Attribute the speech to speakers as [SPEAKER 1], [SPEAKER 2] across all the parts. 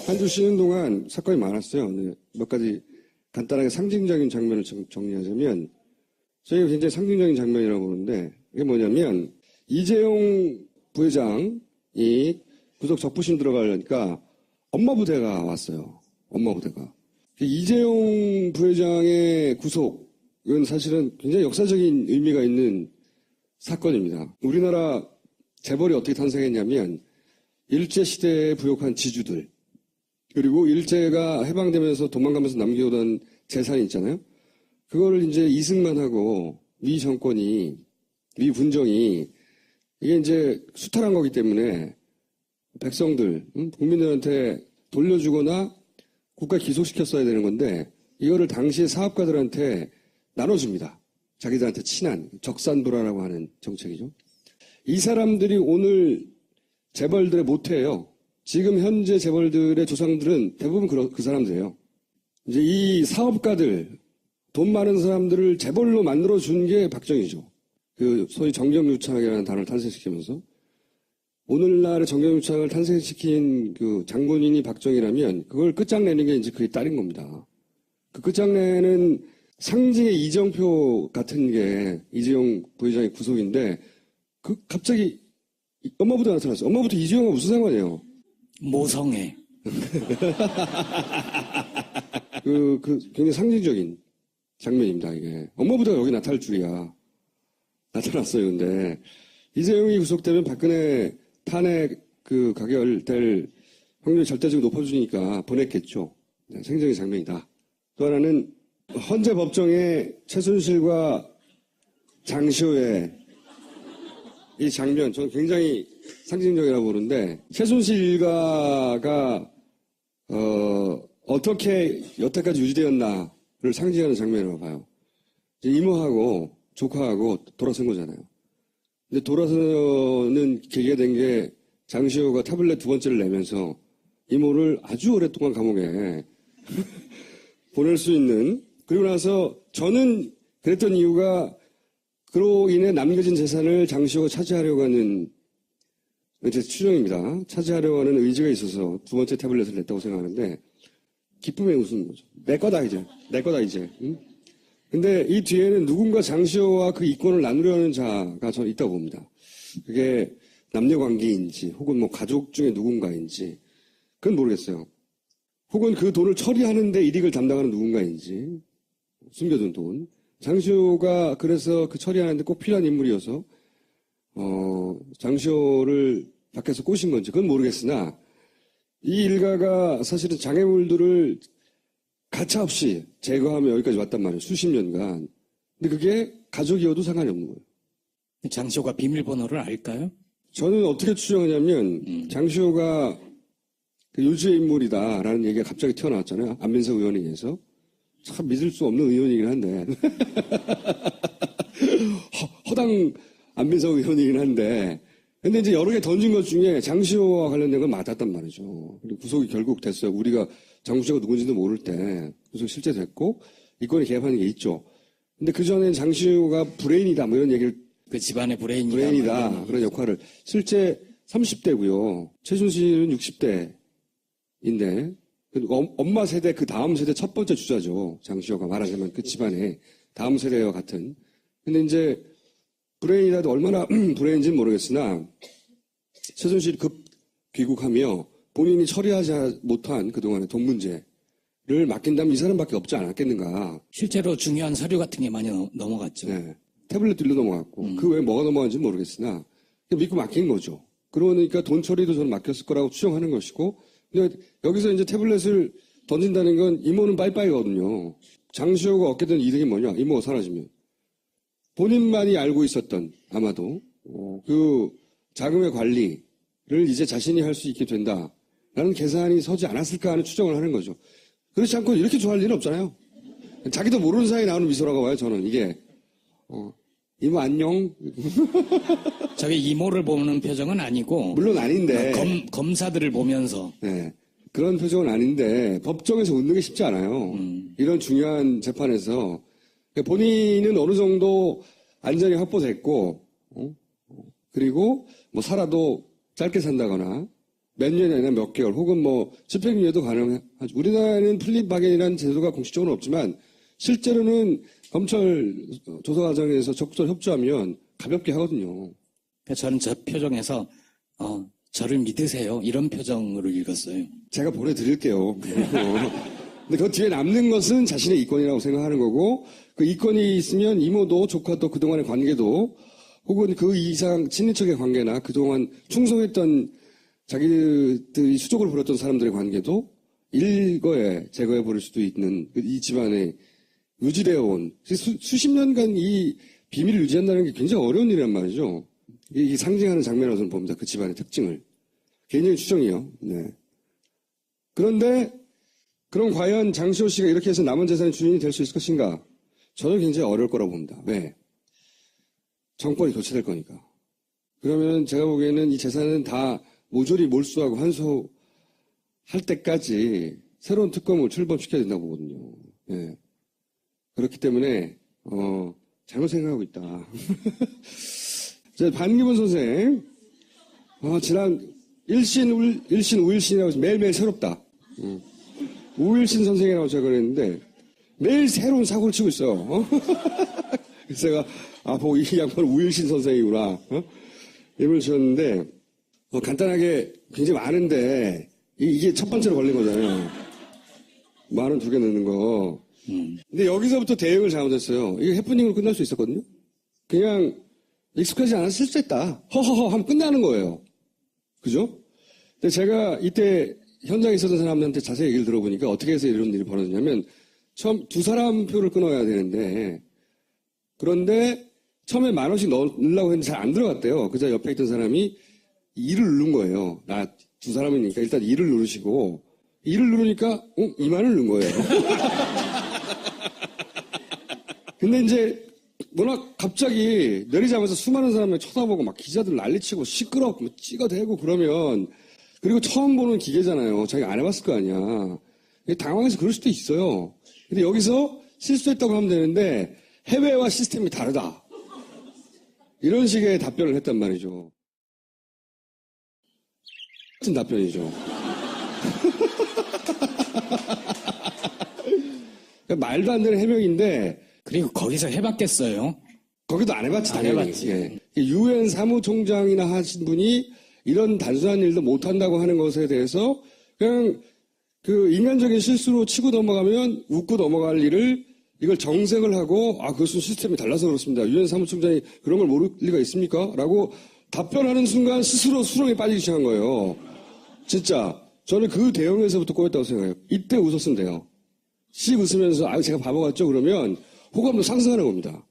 [SPEAKER 1] 한 주 쉬는 동안 사건이 많았어요. 네, 몇 가지 간단하게 상징적인 장면을 정리하자면 저희가 굉장히 상징적인 장면이라고 보는데 이게 뭐냐면 이재용 부회장이 구속 적부심 들어가려니까 엄마 부대가 왔어요. 엄마 부대가. 이재용 부회장의 구속은 사실은 굉장히 역사적인 의미가 있는 사건입니다. 우리나라 재벌이 어떻게 탄생했냐면 일제시대에 부역한 지주들 그리고 일제가 해방되면서 도망가면서 남겨오던 재산이 있잖아요. 그거를 이제 이승만 하고 미 정권이, 미 군정이 이게 이제 수탈한 거기 때문에 백성들, 국민들한테 돌려주거나 국가에 기속시켰어야 되는 건데 이거를 당시에 사업가들한테 나눠줍니다. 자기들한테 친한 적산불화라고 하는 정책이죠. 이 사람들이 오늘 재벌들의 모태예요. 지금 현재 재벌들의 조상들은 대부분 그 사람들이에요. 이제 이 사업가들, 돈 많은 사람들을 재벌로 만들어준 게 박정희죠. 그 소위 정경유착이라는 단어를 탄생시키면서 오늘날의 정경유착을 탄생시킨 그 장본인이 박정희라면 그걸 끝장내는 게 이제 그의 딸인 겁니다. 그 끝장내는 상징의 이정표 같은 게 이재용 부회장의 구속인데 그 갑자기 엄마부터 나타났어요. 엄마부터 이재용과 무슨 상관이에요?
[SPEAKER 2] 모성애.
[SPEAKER 1] 굉장히 상징적인 장면입니다, 이게. 엄마부터 여기 나타날 줄이야. 나타났어요, 근데. 이재용이 구속되면 박근혜 탄핵 가결될 확률이 절대적으로 높아지니까 보냈겠죠. 네, 생적인 장면이다. 또 하나는 헌재 법정에 최순실과 장시호의 이 장면, 저는 굉장히 상징적이라고 보는데, 최순실 일가가, 어떻게 여태까지 유지되었나를 상징하는 장면이라고 봐요. 이모하고 조카하고 돌아선 거잖아요. 근데 돌아서는 계기가 된 게 장시호가 타블렛 두 번째를 내면서 이모를 아주 오랫동안 감옥에 보낼 수 있는, 그리고 나서 저는 그랬던 이유가 그로 인해 남겨진 재산을 장시호가 차지하려고 하는 제 추정입니다. 차지하려고 하는 의지가 있어서 두 번째 태블릿을 냈다고 생각하는데 기쁨의 웃음 거죠. 내 거다 이제. 내 거다 이제. 응? 근데 이 뒤에는 누군가 장시호와 그 이권을 나누려는 자가 저는 있다고 봅니다. 그게 남녀관계인지 혹은 뭐 가족 중에 누군가인지 그건 모르겠어요. 혹은 그 돈을 처리하는데 이익을 담당하는 누군가인지 숨겨둔 돈. 장시호가 그래서 그 처리하는데 꼭 필요한 인물이어서 장시호를 밖에서 꼬신 건지 그건 모르겠으나 이 일가가 사실은 장애물들을 가차없이 제거하며 여기까지 왔단 말이에요. 수십 년간. 근데 그게 가족이어도 상관이 없는 거예요.
[SPEAKER 2] 장시호가 비밀번호를 알까요?
[SPEAKER 1] 저는 어떻게 추정하냐면 장시호가 그 요주의 인물이다라는 얘기가 갑자기 튀어나왔잖아요. 안민석 의원에 의해서. 참 믿을 수 없는 의원이긴 한데 허당 안민석 의원이긴 한데 근데 이제 여러 개 던진 것 중에 장시호와 관련된 건 맞았단 말이죠. 그리고 구속이 결국 됐어요. 우리가 장시호가 누군지도 모를 때 구속 실제 됐고 이권이 개입하는 게 있죠. 근데 그 전엔 장시호가 브레인이다 뭐 이런 얘기를
[SPEAKER 2] 그 집안의 브레인이다.
[SPEAKER 1] 그런 역할을 실제 30대고요. 최순실은 60대인데 엄마 세대 그 다음 세대 첫 번째 주자죠. 장시호가 말하자면 그 집안의 다음 세대와 같은. 근데 이제 브레인이라도 얼마나 브레인인지는 모르겠으나 최순실이 급 귀국하며 본인이 처리하지 못한 그동안의 돈 문제를 맡긴다면 이 사람밖에 없지 않았겠는가.
[SPEAKER 2] 실제로 중요한 서류 같은 게 많이 넘어갔죠.
[SPEAKER 1] 네. 태블릿들로 넘어갔고 그 외에 뭐가 넘어간지는 모르겠으나 믿고 맡긴 거죠. 그러니까 돈 처리도 저는 맡겼을 거라고 추정하는 것이고 근데 여기서 이제 태블릿을 던진다는 건 이모는 빠이빠이거든요. 장시호가 얻게 된 이득이 뭐냐? 이모가 사라지면. 본인만이 알고 있었던 아마도 그 자금의 관리를 이제 자신이 할 수 있게 된다라는 계산이 서지 않았을까 하는 추정을 하는 거죠. 그렇지 않고 이렇게 좋아할 일은 없잖아요. 자기도 모르는 사이에 나오는 미소라고 봐요. 저는 이게 이모 안녕.
[SPEAKER 2] 저게 이모를 보는 표정은 아니고
[SPEAKER 1] 물론 아닌데
[SPEAKER 2] 검사들을 보면서
[SPEAKER 1] 네, 그런 표정은 아닌데 법정에서 웃는 게 쉽지 않아요. 이런 중요한 재판에서 본인은 어느 정도 안전이 확보됐고 그리고 뭐 살아도 짧게 산다거나 몇 년이 아니라 몇 개월 혹은 뭐 집행유예도 가능하죠. 우리나라에는 플립박앤이라는 제도가 공식적으로는 없지만 실제로는 검찰 조사 과정에서 적극적으로 협조하면 가볍게 하거든요.
[SPEAKER 2] 그러니까 저는 저 표정에서 저를 믿으세요 이런 표정으로 읽었어요.
[SPEAKER 1] 제가 보내드릴게요. 근데 그 뒤에 남는 것은 자신의 이권이라고 생각하는 거고 그 이권이 있으면 이모도 조카도 그동안의 관계도 혹은 그 이상 친인척의 관계나 그동안 충성했던 자기들이 수족을 부렸던 사람들의 관계도 일거에 제거해 버릴 수도 있는 이 집안에 유지되어 온 수십 년간 이 비밀을 유지한다는 게 굉장히 어려운 일이란 말이죠. 이게 상징하는 장면이라고 저는 봅니다. 그 집안의 특징을. 개인적인 추정이요. 네. 그런데 그럼 과연 장시호 씨가 이렇게 해서 남은 재산의 주인이 될 수 있을 것인가? 저는 굉장히 어려울 거라고 봅니다. 왜? 정권이 교체될 거니까. 그러면 제가 보기에는 이 재산은 다 모조리 몰수하고 환수할 때까지 새로운 특검을 출범시켜야 된다고 보거든요. 예. 그렇기 때문에 잘못 생각하고 있다. 반기문 선생 지난 1신, 5일신이라고 매일매일 새롭다. 우일신 선생이라고 제가 그랬는데 매일 새로운 사고를 치고 있어요. 그래서 제가 보고 이 양반은 우일신 선생이구나. 이름을 지었는데 간단하게 굉장히 많은데 이게 첫 번째로 걸린 거잖아요. 10,000원 2개 넣는 거. 근데 여기서부터 대응을 잘못했어요. 이게 해프닝으로 끝날 수 있었거든요. 그냥 익숙하지 않아서 실수했다. 허허허 하면 끝나는 거예요. 그죠? 근데 제가 이때 현장에 있었던 사람들한테 자세히 얘기를 들어보니까 어떻게 해서 이런 일이 벌어졌냐면 처음 2사람 표를 끊어야 되는데 그런데 처음에 10,000원씩 넣으려고 했는데 잘 안 들어갔대요. 그저 옆에 있던 사람이 2를 누른 거예요. 나 2사람이니까 일단 2를 누르시고 2를 누르니까 2만을 누른 거예요. 근데 이제 워낙 갑자기 내리자마자 수많은 사람이 쳐다보고 막 기자들 난리치고 시끄럽고 찍어대고 그러면 그리고 처음 보는 기계잖아요. 자기가 안 해봤을 거 아니야. 당황해서 그럴 수도 있어요. 근데 여기서 실수했다고 하면 되는데 해외와 시스템이 다르다. 이런 식의 답변을 했단 말이죠. 같은 답변이죠. 말도 안 되는 해명인데
[SPEAKER 2] 그리고 거기서 해봤겠어요.
[SPEAKER 1] 거기도 안 해봤지,
[SPEAKER 2] 안
[SPEAKER 1] 당연히.
[SPEAKER 2] 해봤지.
[SPEAKER 1] 예. 유엔 사무총장이나 하신 분이 이런 단순한 일도 못한다고 하는 것에 대해서 그냥 그 인간적인 실수로 치고 넘어가면 웃고 넘어갈 일을 이걸 정색을 하고 그것은 시스템이 달라서 그렇습니다. 유엔 사무총장이 그런 걸 모를 리가 있습니까? 라고 답변하는 순간 스스로 수렁에 빠지기 시작한 거예요. 진짜 저는 그 대응에서부터 꼬였다고 생각해요. 이때 웃었으면 돼요. 씩 웃으면서 제가 바보 같죠? 그러면 호감도 상승하는 겁니다.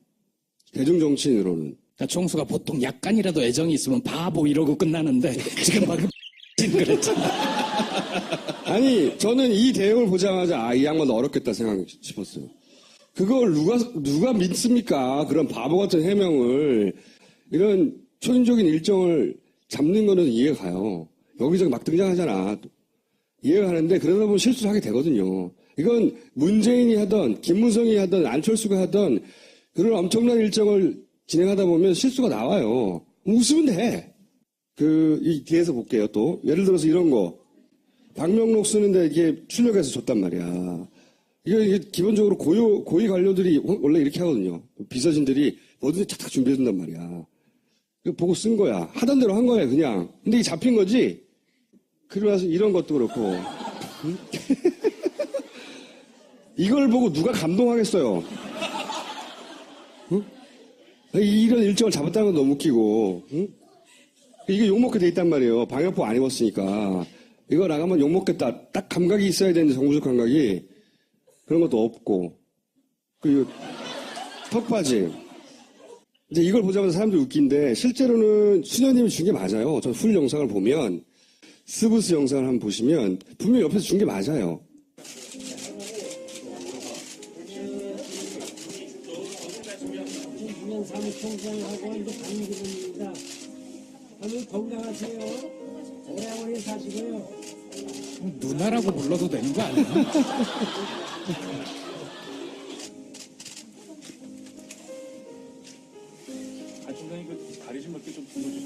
[SPEAKER 1] 대중정치인으로는.
[SPEAKER 2] 그러니까 총수가 보통 약간이라도 애정이 있으면 바보 이러고 끝나는데 지금 방금 그랬잖아.
[SPEAKER 1] 아니 저는 이 대응을 보자마자 이 양반 어렵겠다 생각 싶었어요. 그걸 누가 믿습니까? 그런 바보 같은 해명을 이런 초인적인 일정을 잡는 거는 이해가 가요. 여기저기 막 등장하잖아. 이해가 가는데 그러다 보면 실수를 하게 되거든요. 이건 문재인이 하던 김무성이 하던 안철수가 하던 그런 엄청난 일정을 진행하다 보면 실수가 나와요. 웃으면 돼. 이 뒤에서 볼게요, 또. 예를 들어서 이런 거. 박명록 쓰는데 이게 출력해서 줬단 말이야. 이게 기본적으로 고위 관료들이 원래 이렇게 하거든요. 비서진들이 뭐든지 탁탁 준비해준단 말이야. 이거 보고 쓴 거야. 하던 대로 한 거야, 그냥. 근데 이게 잡힌 거지? 그러고 나서 이런 것도 그렇고. 이걸 보고 누가 감동하겠어요? 응? 이런 일정을 잡았다는 건 너무 웃기고. 응? 이게 욕먹게 돼 있단 말이에요. 방역복 안 입었으니까. 이거 나가면 욕먹겠다. 딱 감각이 있어야 되는데 정부적 감각이. 그런 것도 없고. 그리고 턱받이. 이제 이걸 보자마자 사람들이 웃긴데 실제로는 수녀님이 준 게 맞아요. 저 풀 영상을 보면 스브스 영상을 한번 보시면 분명히 옆에서 준 게 맞아요.
[SPEAKER 3] 유엔 사무총장하고 이제 반기문입니다. 오늘 건강하세요. 오래오래 사시고요.
[SPEAKER 2] 누나라고 불러도 되는 거 아니야?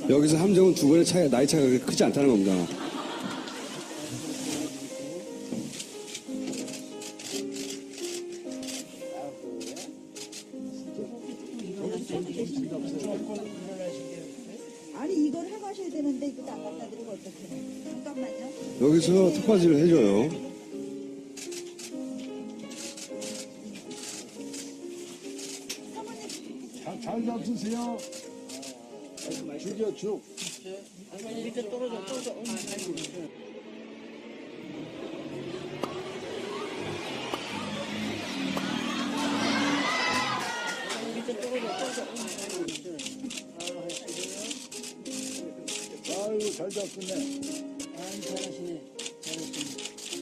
[SPEAKER 1] 여기서 함정은 두 분의 나이 차이가 크지 않다는 겁니다. 여기서 턱받이를 해줘요.
[SPEAKER 4] 잘 잡수세요. 죽여 죽. 아이고 잘 잡수네.
[SPEAKER 3] 잘하시네.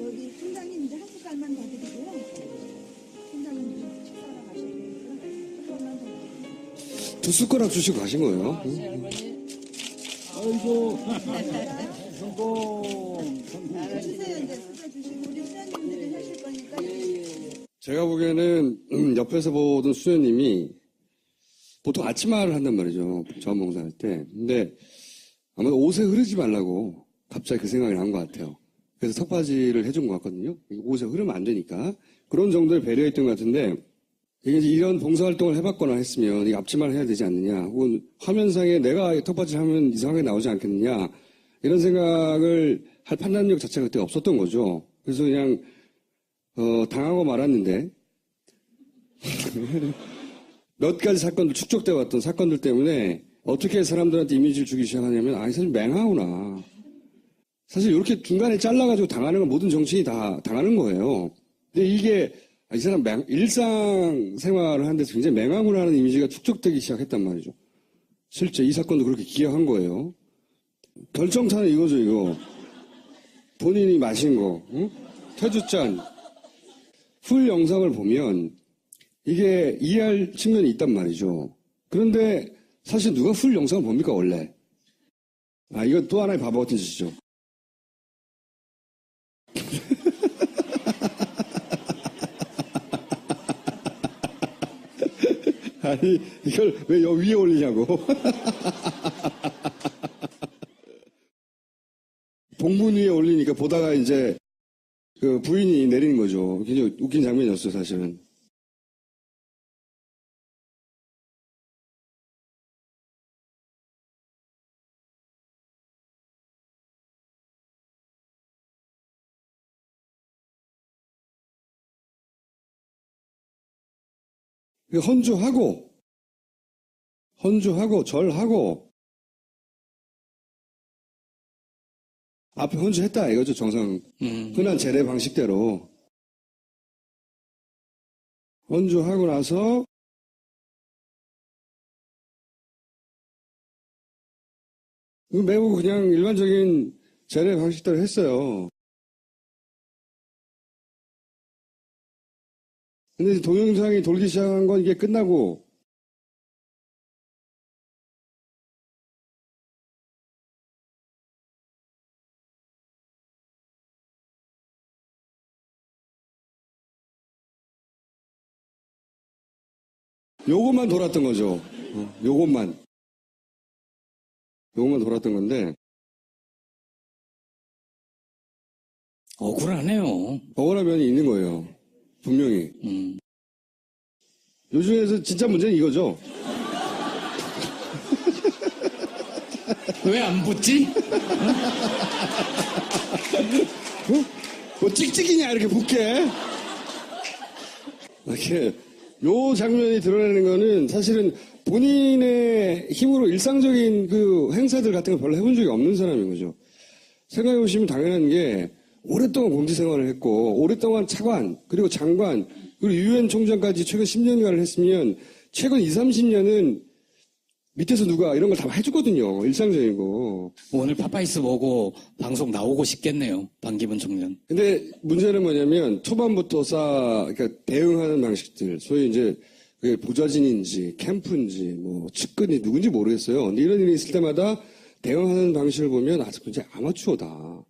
[SPEAKER 5] 여기 팀장님 이제 한 숟갈만 더 드리고요. 팀장님 좀 식사하러 가셔야 되니까 숟갈만 더 드리고요.
[SPEAKER 1] 2숟가락 주시고 가신 거예요.
[SPEAKER 4] 아이고 성공.
[SPEAKER 5] 주세요. 이제 숟갈 주시고 우리 수장님들이 하실 거니까.
[SPEAKER 1] 제가 보기에는 옆에서 보던 수녀님이 보통 아침마를 한단 말이죠. 자원봉사할 때. 근데 아마도 옷에 흐르지 말라고 갑자기 그 생각이 난 것 같아요. 그래서 턱받이를 해준 것 같거든요. 옷에 흐르면 안 되니까. 그런 정도의 배려했던 것 같은데, 이게 이제 이런 봉사활동을 해봤거나 했으면 이 앞치마를 해야 되지 않느냐, 혹은 화면상에 내가 턱받이를 하면 이상하게 나오지 않겠느냐, 이런 생각을 할 판단력 자체가 그때 없었던 거죠. 그래서 그냥, 당하고 말았는데, 몇 가지 사건들, 축적되어 왔던 사건들 때문에 어떻게 사람들한테 이미지를 주기 시작하냐면, 사실 맹하구나. 사실 이렇게 중간에 잘라가지고 당하는 건 모든 정치인이 다 당하는 거예요. 근데 이게, 이 사람 일상생활을 하는 데서 굉장히 맹하구나 하는 이미지가 축적되기 시작했단 말이죠. 실제 이 사건도 그렇게 기여한 거예요. 결정타는 이거죠, 이거. 본인이 마신 거, 응? 퇴주잔. 풀 영상을 보면 이게 이해할 측면이 있단 말이죠. 그런데 사실 누가 풀 영상을 봅니까, 원래? 이건 또 하나의 바보 같은 짓이죠. 아니, 이걸 왜 여기 위에 올리냐고. 봉문 위에 올리니까 보다가 이제 그 부인이 내리는 거죠. 굉장히 웃긴 장면이었어요, 사실은. 헌주하고, 절하고, 앞에 헌주했다 이거죠, 정상. 흔한 제례 방식대로. 헌주하고 나서, 매우 그냥 일반적인 제례 방식대로 했어요. 근데 이제 동영상이 돌기 시작한 건 이게 끝나고, 요것만 돌았던 거죠. 요것만 돌았던 건데,
[SPEAKER 2] 억울하네요.
[SPEAKER 1] 억울한 면이 있는 거예요. 분명히. 요즘에서 진짜 문제는 이거죠.
[SPEAKER 2] 왜 안 붙지?
[SPEAKER 1] 뭐 찍찍이냐 이렇게 붙게. 이렇게 요 장면이 드러내는 거는 사실은 본인의 힘으로 일상적인 그 행사들 같은 걸 별로 해본 적이 없는 사람인 거죠. 생각해 보시면 당연한 게 오랫동안 공직 생활을 했고 오랫동안 차관 그리고 장관 그리고 유엔 총장까지 최근 10년간을 했으면 최근 20, 30년은 밑에서 누가 이런 걸 다 해주거든요. 일상적인 거.
[SPEAKER 2] 오늘 파파이스 보고 방송 나오고 싶겠네요. 반기문 총장.
[SPEAKER 1] 근데 문제는 뭐냐면 초반부터 그러니까 대응하는 방식들, 소위 이제 그게 보좌진인지 캠프인지 뭐 측근이 누군지 모르겠어요. 근데 이런 일이 있을 때마다 대응하는 방식을 보면 아주 굉장히 아마추어다.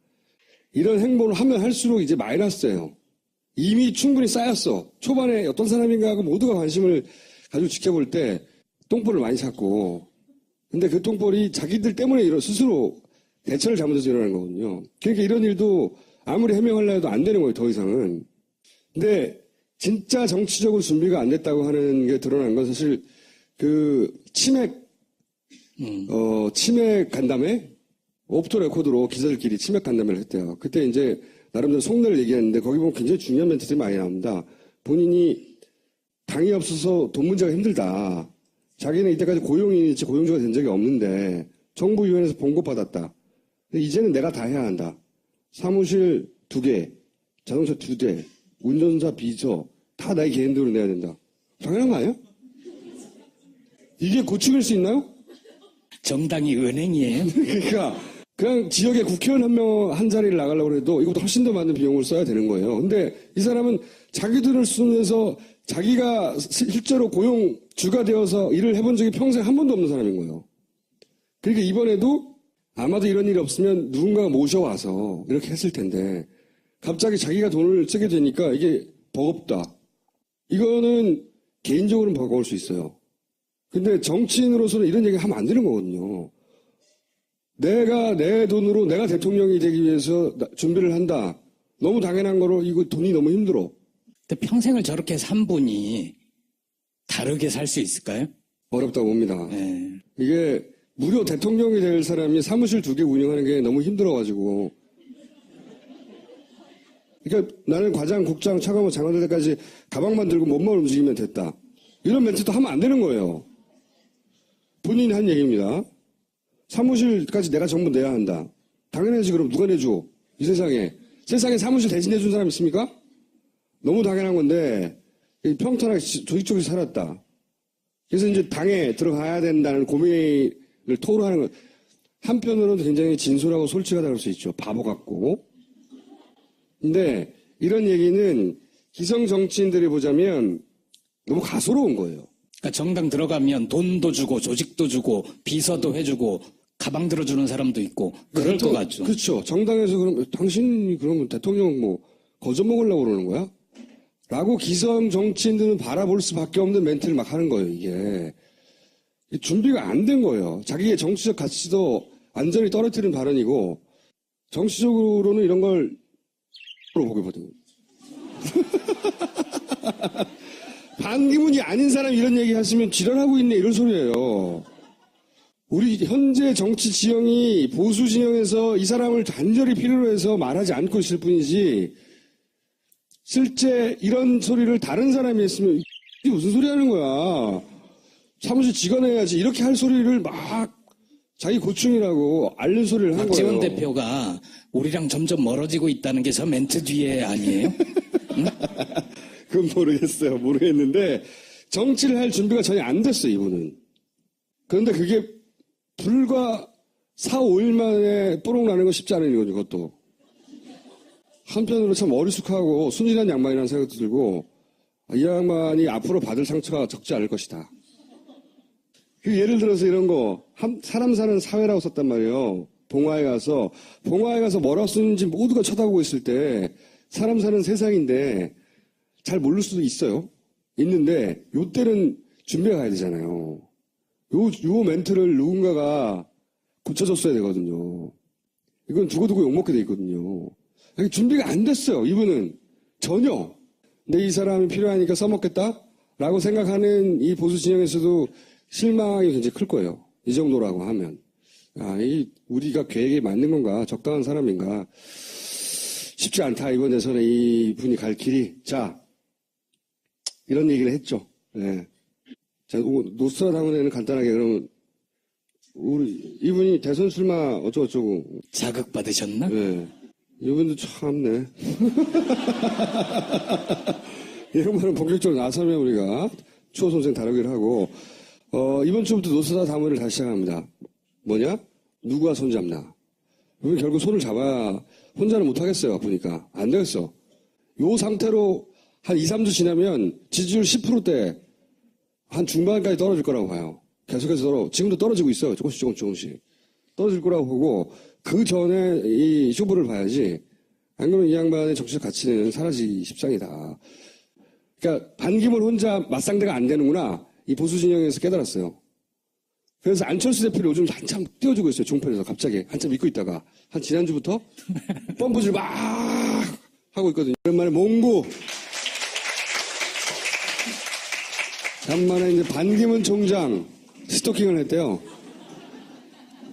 [SPEAKER 1] 이런 행보를 하면 할수록 이제 마이너스예요. 이미 충분히 쌓였어. 초반에 어떤 사람인가 하고 모두가 관심을 가지고 지켜볼 때 똥볼을 많이 찾고, 근데 그 똥볼이 자기들 때문에 스스로 대처를 잘못해서 일어나는 거거든요. 그러니까 이런 일도 아무리 해명하려 해도 안 되는 거예요, 더 이상은. 근데 진짜 정치적으로 준비가 안 됐다고 하는 게 드러난 건 사실 치맥 간담회? 오프 더 레코드로 기자들끼리 치맥 간담회를 했대요. 그때 이제 나름대로 속내를 얘기했는데 거기 보면 굉장히 중요한 멘트들이 많이 나옵니다. 본인이 당이 없어서 돈 문제가 힘들다. 자기는 이때까지 고용인이지 고용주가 된 적이 없는데 정부 유엔에서 봉급받았다. 근데 이제는 내가 다 해야 한다. 사무실 2개, 자동차 2대, 운전사 비서 다 나의 개인돈으로 내야 된다. 당연한 거 아니야? 이게 고충일 수 있나요?
[SPEAKER 2] 정당이 은행이에요.
[SPEAKER 1] 그러니까 그냥 지역에 국회의원 한 자리를 나가려고 해도 이것도 훨씬 더 많은 비용을 써야 되는 거예요. 근데 이 사람은 자기 돈을 쓰면서 자기가 실제로 고용주가 되어서 일을 해본 적이 평생 한 번도 없는 사람인 거예요. 그러니까 이번에도 아마도 이런 일이 없으면 누군가가 모셔와서 이렇게 했을 텐데 갑자기 자기가 돈을 쓰게 되니까 이게 버겁다. 이거는 개인적으로는 버거울 수 있어요. 근데 정치인으로서는 이런 얘기 하면 안 되는 거거든요. 내가 내 돈으로 내가 대통령이 되기 위해서 준비를 한다. 너무 당연한 거로 이거 돈이 너무 힘들어.
[SPEAKER 2] 근데 평생을 저렇게 산 분이 다르게 살 수 있을까요?
[SPEAKER 1] 어렵다고 봅니다.
[SPEAKER 2] 네.
[SPEAKER 1] 이게 무려 대통령이 될 사람이 사무실 2개 운영하는 게 너무 힘들어가지고. 그러니까 나는 과장, 국장, 차관보 장관 될 때까지 가방만 들고 몸만 움직이면 됐다. 이런 멘트도 하면 안 되는 거예요. 본인이 한 얘기입니다. 사무실까지 내가 전부 내야 한다. 당연하지. 그럼 누가 내줘? 이 세상에. 세상에 사무실 대신 내준 사람 있습니까? 너무 당연한 건데 평탄하게 조직적으로 살았다. 그래서 이제 당에 들어가야 된다는 고민을 토로하는 것. 한편으로는 굉장히 진솔하고 솔직하다고 할 수 있죠. 바보 같고. 근데 이런 얘기는 기성 정치인들이 보자면 너무 가소로운 거예요.
[SPEAKER 2] 그러니까 정당 들어가면 돈도 주고 조직도 주고 비서도 해주고 가방 들어주는 사람도 있고 그럴 것 같죠.
[SPEAKER 1] 그렇죠. 정당에서 그럼 당신이 그러면 대통령 뭐 거저 먹으려고 그러는 거야? 라고 기성 정치인들은 바라볼 수밖에 없는 멘트를 막 하는 거예요. 이게 준비가 안 된 거예요. 자기의 정치적 가치도 완전히 떨어뜨린 발언이고 정치적으로는 이런 걸 보기거든요. 반기문이 아닌 사람이 이런 얘기 하시면 지랄하고 있네 이런 소리예요. 우리 현재 정치 지형이 보수 진영에서 이 사람을 간절히 필요로 해서 말하지 않고 있을 뿐이지 실제 이런 소리를 다른 사람이 했으면 이게 무슨 소리 하는 거야. 사무실 직원해야지 이렇게 할 소리를 막 자기 고충이라고 앓는 소리를 한 거예요.
[SPEAKER 2] 박지원 대표가 우리랑 점점 멀어지고 있다는 게 저 멘트 뒤에 아니에요? 응?
[SPEAKER 1] 그건 모르겠어요. 모르겠는데 정치를 할 준비가 전혀 안 됐어요. 이분은. 그런데 그게 불과 4, 5일 만에 뽀록 나는 건 쉽지 않은 거죠. 그것도. 한편으로 참 어리숙하고 순진한 양반이라는 생각도 들고 이 양반이 앞으로 받을 상처가 적지 않을 것이다. 그 예를 들어서 이런 거 사람 사는 사회라고 썼단 말이에요. 봉화에 가서 뭐라고 쓰는지 모두가 쳐다보고 있을 때 사람 사는 세상인데 잘 모를 수도 있어요. 있는데 요때는 준비가 가야 되잖아요. 요 멘트를 누군가가 고쳐줬어야 되거든요. 이건 두고두고 욕먹게 돼 있거든요. 준비가 안 됐어요. 이분은 전혀. 근데 이 사람이 필요하니까 써먹겠다라고 생각하는 이 보수 진영에서도 실망이 굉장히 클 거예요. 이 정도라고 하면. 우리가 계획에 맞는 건가? 적당한 사람인가? 쉽지 않다. 이번에서는 이 분이 갈 길이. 자, 이런 얘기를 했죠. 네. 자, 노스트라다무스는 간단하게 그러면 이분이 대선 출마 어쩌고저쩌고.
[SPEAKER 2] 자극받으셨나?
[SPEAKER 1] 네. 이분도 참네. 이런 거는 본격적으로 나서면 우리가 추호 선생 다루기를 하고, 이번 주부터 노스트라다무스를 다시 시작합니다. 뭐냐? 누가 손 잡나? 이분 결국 손을 잡아야 혼자는 못하겠어요. 보니까. 안 되겠어. 요 상태로 한 2, 3주 지나면 지지율 10%대 한 중반까지 떨어질 거라고 봐요. 계속해서 지금도 떨어지고 있어요. 조금씩. 떨어질 거라고 보고 그 전에 이 후보를 봐야지. 안 그러면 이 양반의 정치적 가치는 사라지기 십상이다. 그러니까 반기문 혼자 맞상대가 안 되는구나. 이 보수 진영에서 깨달았어요. 그래서 안철수 대표를 요즘 한참 띄워주고 있어요. 종편에서 갑자기 한참 믿고 있다가 한 지난주부터 펌프질 막 하고 있거든요. 오랜만에 몽고. 간만에 이제 반기문 총장 스토킹을 했대요.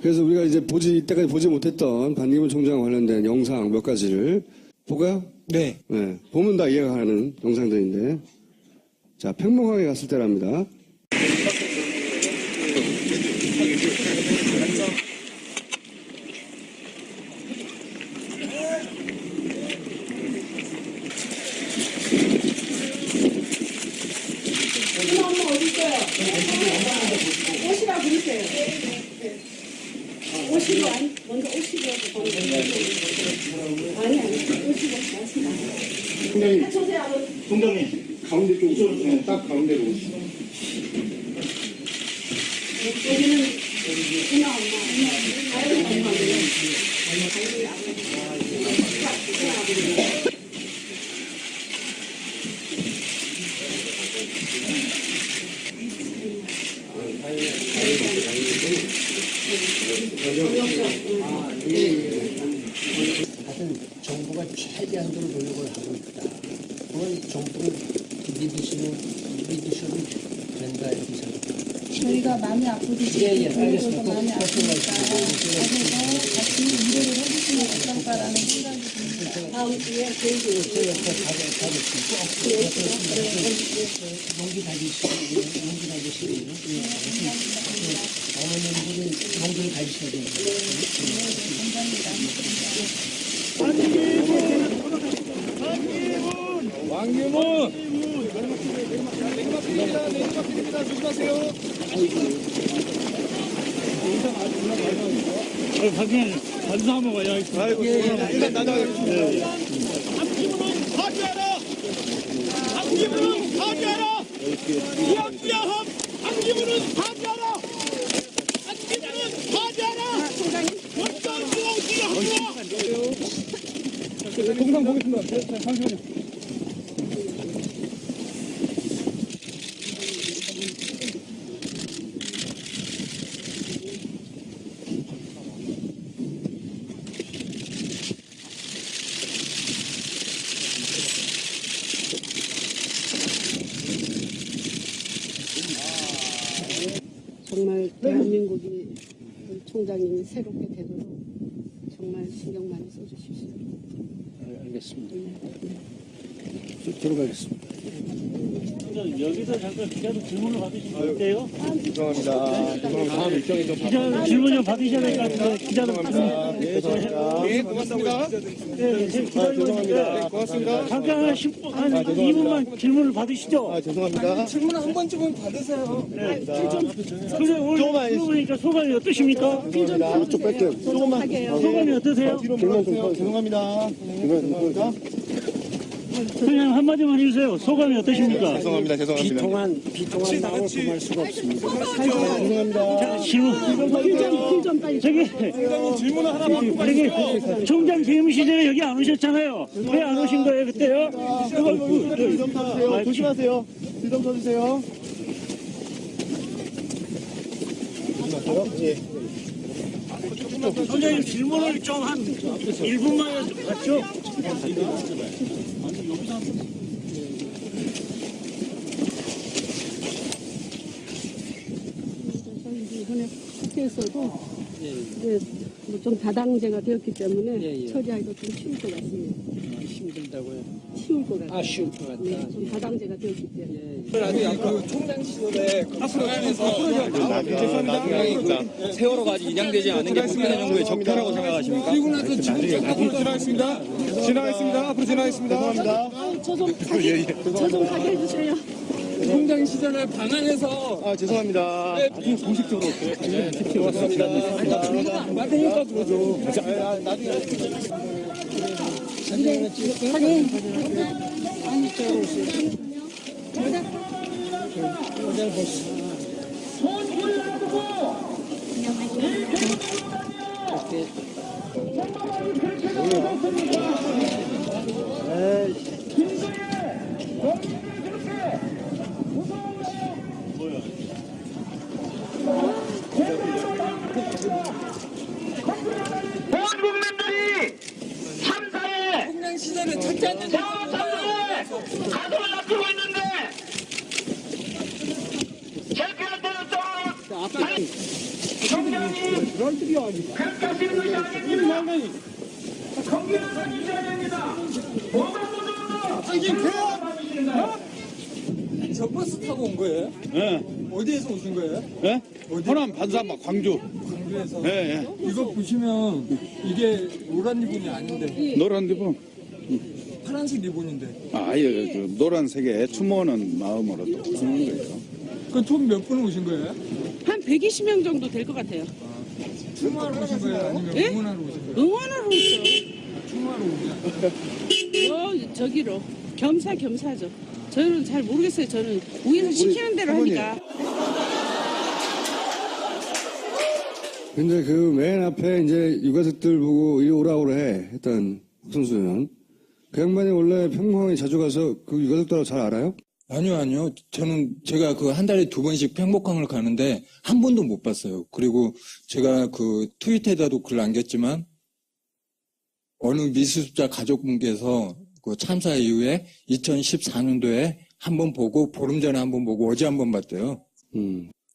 [SPEAKER 1] 그래서 우리가 이제 이때까지 보지 못했던 반기문 총장 관련된 영상 몇 가지를 볼까요?
[SPEAKER 6] 네.
[SPEAKER 1] 네. 보면 다 이해가 가는 영상들인데. 자, 팽목항에 갔을 때랍니다.
[SPEAKER 5] 오시라 그러세요. 오시고 먼저 오시고 아니 오시고 말씀하세요.
[SPEAKER 7] 총장님, 가운데 쪽, 이쪽으로, 딱 가운데로 오시죠.
[SPEAKER 5] 여기는 엄마, 아이고 엄마.
[SPEAKER 3] 하여튼 정부가 최대한으로 노력을 하고 있다. 그건 정부를 믿으셔도 된다 이렇게 생각합니다.
[SPEAKER 5] 저희가 마음이 아프듯이
[SPEAKER 3] 예, 알겠습니다.
[SPEAKER 5] 저희도 마음이
[SPEAKER 3] 또
[SPEAKER 5] 아프니까
[SPEAKER 3] 말씀하시고.
[SPEAKER 5] 그래서 같이 일을 해주시면 어떨까라는 생각이 듭니다. 다음 주에
[SPEAKER 3] 저 옆에 가겠습니다. 용기 가지시고 어머님들이 용기를 가지셔야 됩니다.
[SPEAKER 8] 정말 대한민국이 총장님이 새롭게 되도록 정말 신경 많이 써주십시오.
[SPEAKER 3] 알겠습니다.
[SPEAKER 6] 들어가겠습니다.
[SPEAKER 9] 여기서 잠깐 기자도 질문을 받으시면 어때요?
[SPEAKER 7] 죄송합니다.
[SPEAKER 9] 기자 질문 좀 받으셔야 될 것 같은데 기자도
[SPEAKER 7] 죄송합니다.
[SPEAKER 6] 네, 고맙습니다.
[SPEAKER 9] 네, 지금 기다리고 있는데
[SPEAKER 6] 고맙습니다.
[SPEAKER 9] 잠깐 한 10분, 한 2분만 질문을 받으시죠.
[SPEAKER 7] 죄송합니다.
[SPEAKER 6] 질문 한 번쯤은 받으세요.
[SPEAKER 9] 그래 오늘 들어보니까 소감이 어떠십니까?
[SPEAKER 7] 이쪽 뺄게요. 조금만.
[SPEAKER 9] 소감이 어떠세요?
[SPEAKER 7] 죄송합니다.
[SPEAKER 9] 그냥 한마디만 해주세요. 소감이 어떠십니까?
[SPEAKER 7] 죄송합니다.
[SPEAKER 3] 비통한 마음을 금할 수가 없습니다.
[SPEAKER 9] 자, 질문. 저기
[SPEAKER 6] 질문을 하나 받고
[SPEAKER 9] 저기 총장 재임 시절에 여기 안 오셨잖아요. 왜 안 오신 거예요 그때요?
[SPEAKER 7] 조심하세요. 좀 서주세요.
[SPEAKER 9] 총장님 질문을 좀 한 1분만 받죠.
[SPEAKER 8] 저희 이번에 국회에서도 이제 뭐좀 다당제가 되었기 때문에 처리하기가 좀 쉬울 것 같습니다.
[SPEAKER 3] 힘들다고요?
[SPEAKER 8] 쉬울 것 같아요.
[SPEAKER 3] 쉬울 것 같다.
[SPEAKER 8] 네, 좀 다당제가 되었기 때문에.
[SPEAKER 6] 나중에 총장 시절에 앞으로
[SPEAKER 10] 죄송합니다. 세월호가 아직 인양되지 않은 게 박근혜 정부의 적폐라고 생각하십니까?
[SPEAKER 6] 그리고 나서 지금 앞으로 지나가겠습니다. 앞으로 지나가겠습니다.
[SPEAKER 8] 저 좀 가게 해주세요.
[SPEAKER 6] 총장 시절에 방한해서
[SPEAKER 7] 죄송합니다.
[SPEAKER 6] 나중에 공식적으로 맞으니까 그러죠.
[SPEAKER 11] 온 국민들이 3사에
[SPEAKER 6] 총장 시절에 첫째 안
[SPEAKER 11] 세월호 참사에 가슴을 낮추고 있는데 제패한테는 또 총장이 백가시는 것이 아닙니다. 경기도는 이셔야 됩니다. 뭐가 묻어도
[SPEAKER 10] 저 버스 타고 온 거예요?
[SPEAKER 6] 예.
[SPEAKER 10] 어디에서 오신 거예요?
[SPEAKER 6] 예? 호남 반사막 광주.
[SPEAKER 10] 광주에서.
[SPEAKER 6] 예, 예.
[SPEAKER 10] 이거 보시면 이게 노란 리본이 아닌데
[SPEAKER 6] 노란 리본.
[SPEAKER 10] 파란색 리본인데.
[SPEAKER 6] 아예 그 노란색에 추모하는 마음으로 또 주는 거예요.
[SPEAKER 10] 그 총 몇 분 오신 거예요?
[SPEAKER 8] 한 120명 정도 될 것 같아요.
[SPEAKER 10] 추모하러 오신 거예요? 아니면
[SPEAKER 8] 예?
[SPEAKER 10] 응원하러 오신 거예요?
[SPEAKER 8] 응원하러 오죠.
[SPEAKER 10] 추모하러 오냐?
[SPEAKER 8] 저기로 겸사죠. 저는 잘 모르겠어요. 저는 위에서 시키는 대로 하니까.
[SPEAKER 1] 근데 그 맨 앞에 이제 유가족들 보고 이 오라오라 했던 선수는 그 양반이 원래 평화에 자주 가서 그 유가족들하고 잘 알아요?
[SPEAKER 12] 아니요. 제가 그 한 달에 2번씩 팽목항을 가는데 한 번도 못 봤어요. 그리고 제가 그 트위터에다도 글 남겼지만 어느 미수습자 가족분께서 그 참사 이후에 2014년도에 한 번 보고 보름 전에 한 번 보고 어제 한 번 봤대요.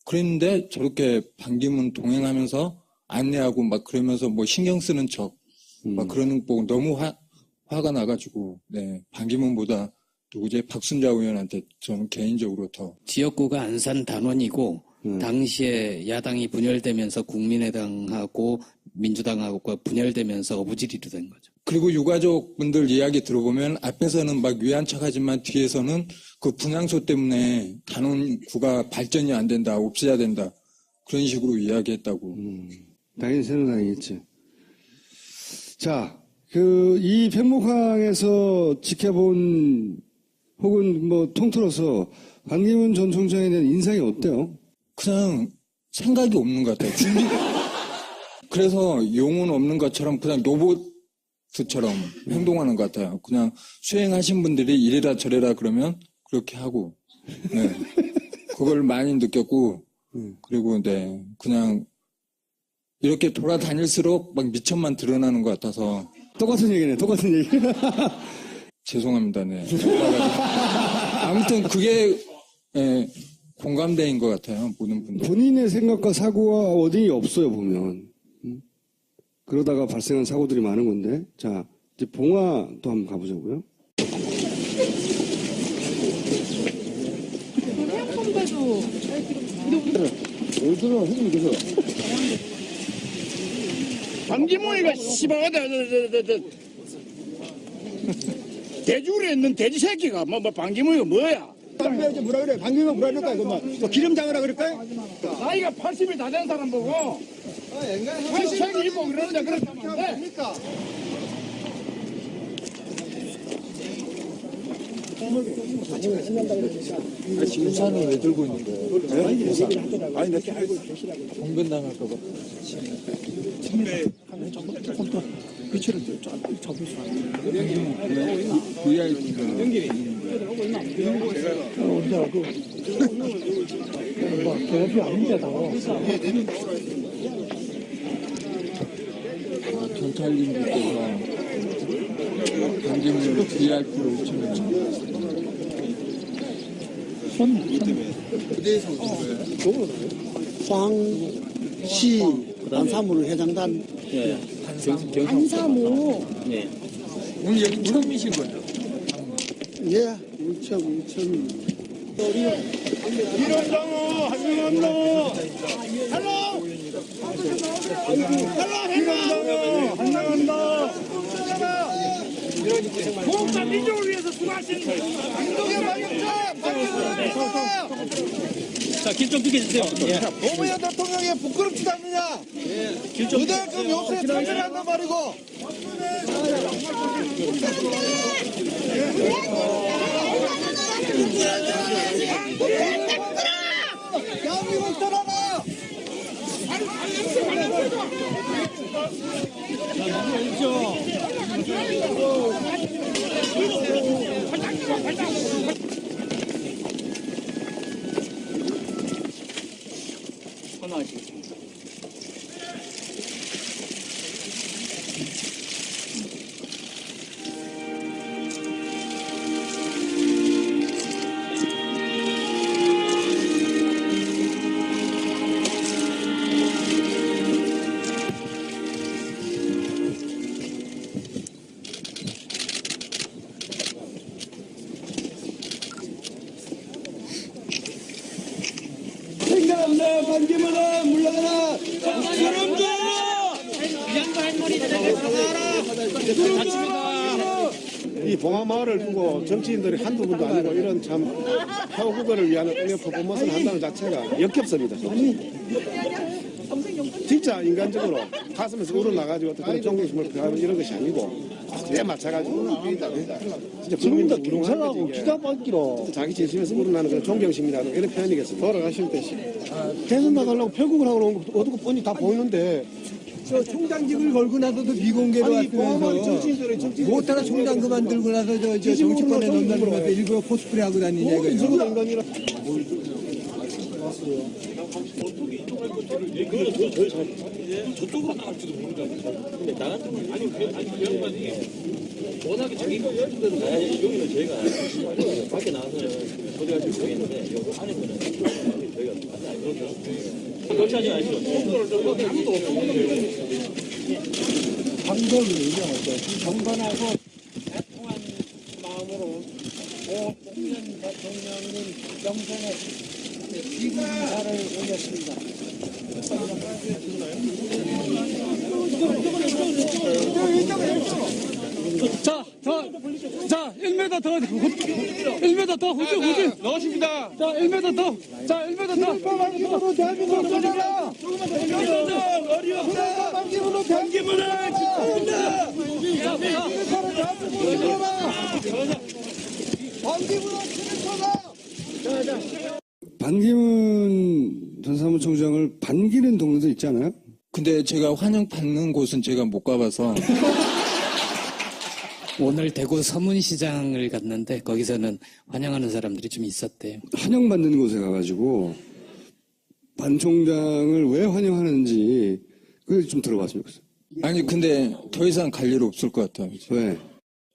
[SPEAKER 12] 그랬는데 저렇게 반기문 동행하면서 안내하고 막 그러면서 뭐 신경 쓰는 척 막 그러는 거 보고 너무 화가 나가지고 네 반기문보다 누구지 박순자 의원한테 저는 개인적으로 더
[SPEAKER 2] 지역구가 안산 단원이고 당시에 야당이 분열되면서 국민의당하고 민주당하고 분열되면서 어부지리로 된 거죠.
[SPEAKER 12] 그리고 유가족분들 이야기 들어보면 앞에서는 막 위한 척하지만 뒤에서는 그 분향소 때문에 단원구가 발전이 안 된다, 없애야 된다 그런 식으로 이야기했다고.
[SPEAKER 1] 당연히 새누리당이겠지. 자, 이 팽목항에서 지켜본 혹은 뭐 통틀어서 반기문 전 총장에 대한 인상이 어때요?
[SPEAKER 12] 그냥 생각이 없는 것 같아요. 그래서 용은 없는 것처럼 그냥 로봇처럼 행동하는 것 같아요. 그냥 수행하신 분들이 이래라 저래라 그러면 그렇게 하고, 네. 그걸 많이 느꼈고, 그리고 네, 그냥 이렇게 돌아다닐수록 막 미천만 드러나는 것 같아서.
[SPEAKER 1] 똑같은 얘기네, 똑같은 얘기.
[SPEAKER 12] 죄송합니다, 네. 아무튼 그게, 예, 공감대인 것 같아요, 모든 분들.
[SPEAKER 1] 본인의 생각과 사고와 어딘이 없어요, 보면. 그러다가 발생한 사고들이 많은 건데. 자, 이제 봉화도 한번 가보자고요.
[SPEAKER 6] 반기문이가 씨발하다 돼지우리 있는 돼지 새끼가 뭐 반기문이가 뭐야?
[SPEAKER 4] 뭐라 그래? 방금은 뭐라 그럴까? 이거 뭐 기름 장으라 그럴까?
[SPEAKER 6] 나이가 80이 다 된 사람 보고 80이 입고 그러는데 그렇게 하면 안 돼.
[SPEAKER 12] 우산을 왜 들고 있는 거예요?
[SPEAKER 4] 아니, 내가 알고 계시라고.
[SPEAKER 12] 봉변당할까봐.
[SPEAKER 4] 조금 더 빛을 좀 접을 수 있어요.
[SPEAKER 12] VIP가.
[SPEAKER 4] 언제 그 대답이 아닌데도.
[SPEAKER 12] 경찰님께서 반기문을 VIP로 요청했죠.
[SPEAKER 4] 어디에서 오신 거예요? 포항시 안사무로 해장단.
[SPEAKER 5] 안사모.
[SPEAKER 12] 오늘 여기 처음이신 거죠?
[SPEAKER 4] 예, 우천.
[SPEAKER 6] 이런장어 한명한다. 할로. 이런장어 한명한다. 공짜 민족을 위해서 수고하시는 민족의
[SPEAKER 10] 자, 길 좀 비켜주세요. 예.
[SPEAKER 4] 노무현 대통령이 부끄럽지도 않느냐? 그대만큼 요새에 참전한단 말이고. 대한민국 떠나라!
[SPEAKER 7] 이 봉화마을을 두고 정치인들이 한두 분도 아니고 이런 참 표구거를 위한 이런 퍼포먼스를 한다는 자체가 역겹습니다. 진짜 인간적으로 가슴에서 우러나가지고 어떤 그런 존경심을 표하는 이런 것이 아니고 내 맞춰가지고 진짜
[SPEAKER 4] 지금도
[SPEAKER 7] 국민들
[SPEAKER 4] 경찰하고 기가 막히로
[SPEAKER 7] 자기 진심에서 우러나는 그런 존경심이라는 이런 표현이겠습니다. 돌아가실 때
[SPEAKER 4] 대선 나가려고 표국을 하고 나온 거 어두고 뻔히 다 보이는데
[SPEAKER 13] 저 총장직을 걸고 나서도 미공개로 왔으면서 못하나 총장 그만들고 나서 저 정치권에 넘나들면서 일부러 코스프레 하고 다니냐 이거죠.
[SPEAKER 11] 저쪽으로 나갈지도 모르잖아요. 근데 나간 쪽은 아니 그 양반이 워낙에 자기가 여기는 저희가 밖에 나와서는 어디 갈지 모르겠는데 여기 안에서는 저희가 안 그렇죠. 그렇지 않지 않죠. 여기 아무도 없고
[SPEAKER 3] 방법을 의미할 때 경건하고 애통한 마음으로 노무현 대통령님 영생에 기부 인사를 올렸습니다.
[SPEAKER 6] 자, 1m 더, 1m 더, 후진. 넣으십니다. 자, 1m 더. 자, 1m 더.
[SPEAKER 4] 방기문으로 대한민국을 쏘잖아. 방기문으로 대한민국을
[SPEAKER 1] 반기문 전 사무총장을 반기는 동네도 있지 않아요?
[SPEAKER 12] 근데 제가 환영받는 곳은 제가 못 가봐서
[SPEAKER 2] 오늘 대구 서문시장을 갔는데 거기서는 환영하는 사람들이 좀 있었대요.
[SPEAKER 1] 환영받는 곳에 가가지고 반 총장을 왜 환영하는지 그게 좀 들어봤으면 좋겠어요.
[SPEAKER 12] 아니 근데 더 이상 갈 일 없을 것 같아요.
[SPEAKER 1] 왜?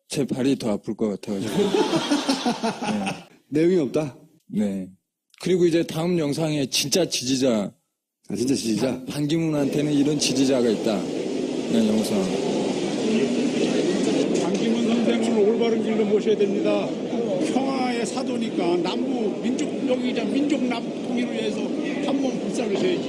[SPEAKER 12] 제 발이 더 아플 것 같아가지고.
[SPEAKER 1] 내용이 없다?
[SPEAKER 12] 네. 그리고 이제 다음 영상에 진짜 지지자.
[SPEAKER 1] 아, 진짜 지지자?
[SPEAKER 12] 반기문한테는 이런 지지자가 있다. 네, 영상.
[SPEAKER 6] 반기문 선생을 올바른 길로 모셔야 됩니다. 평화의 사도니까 남부 민족 남북 통일을 위해서 한 몸 불살르셔야지.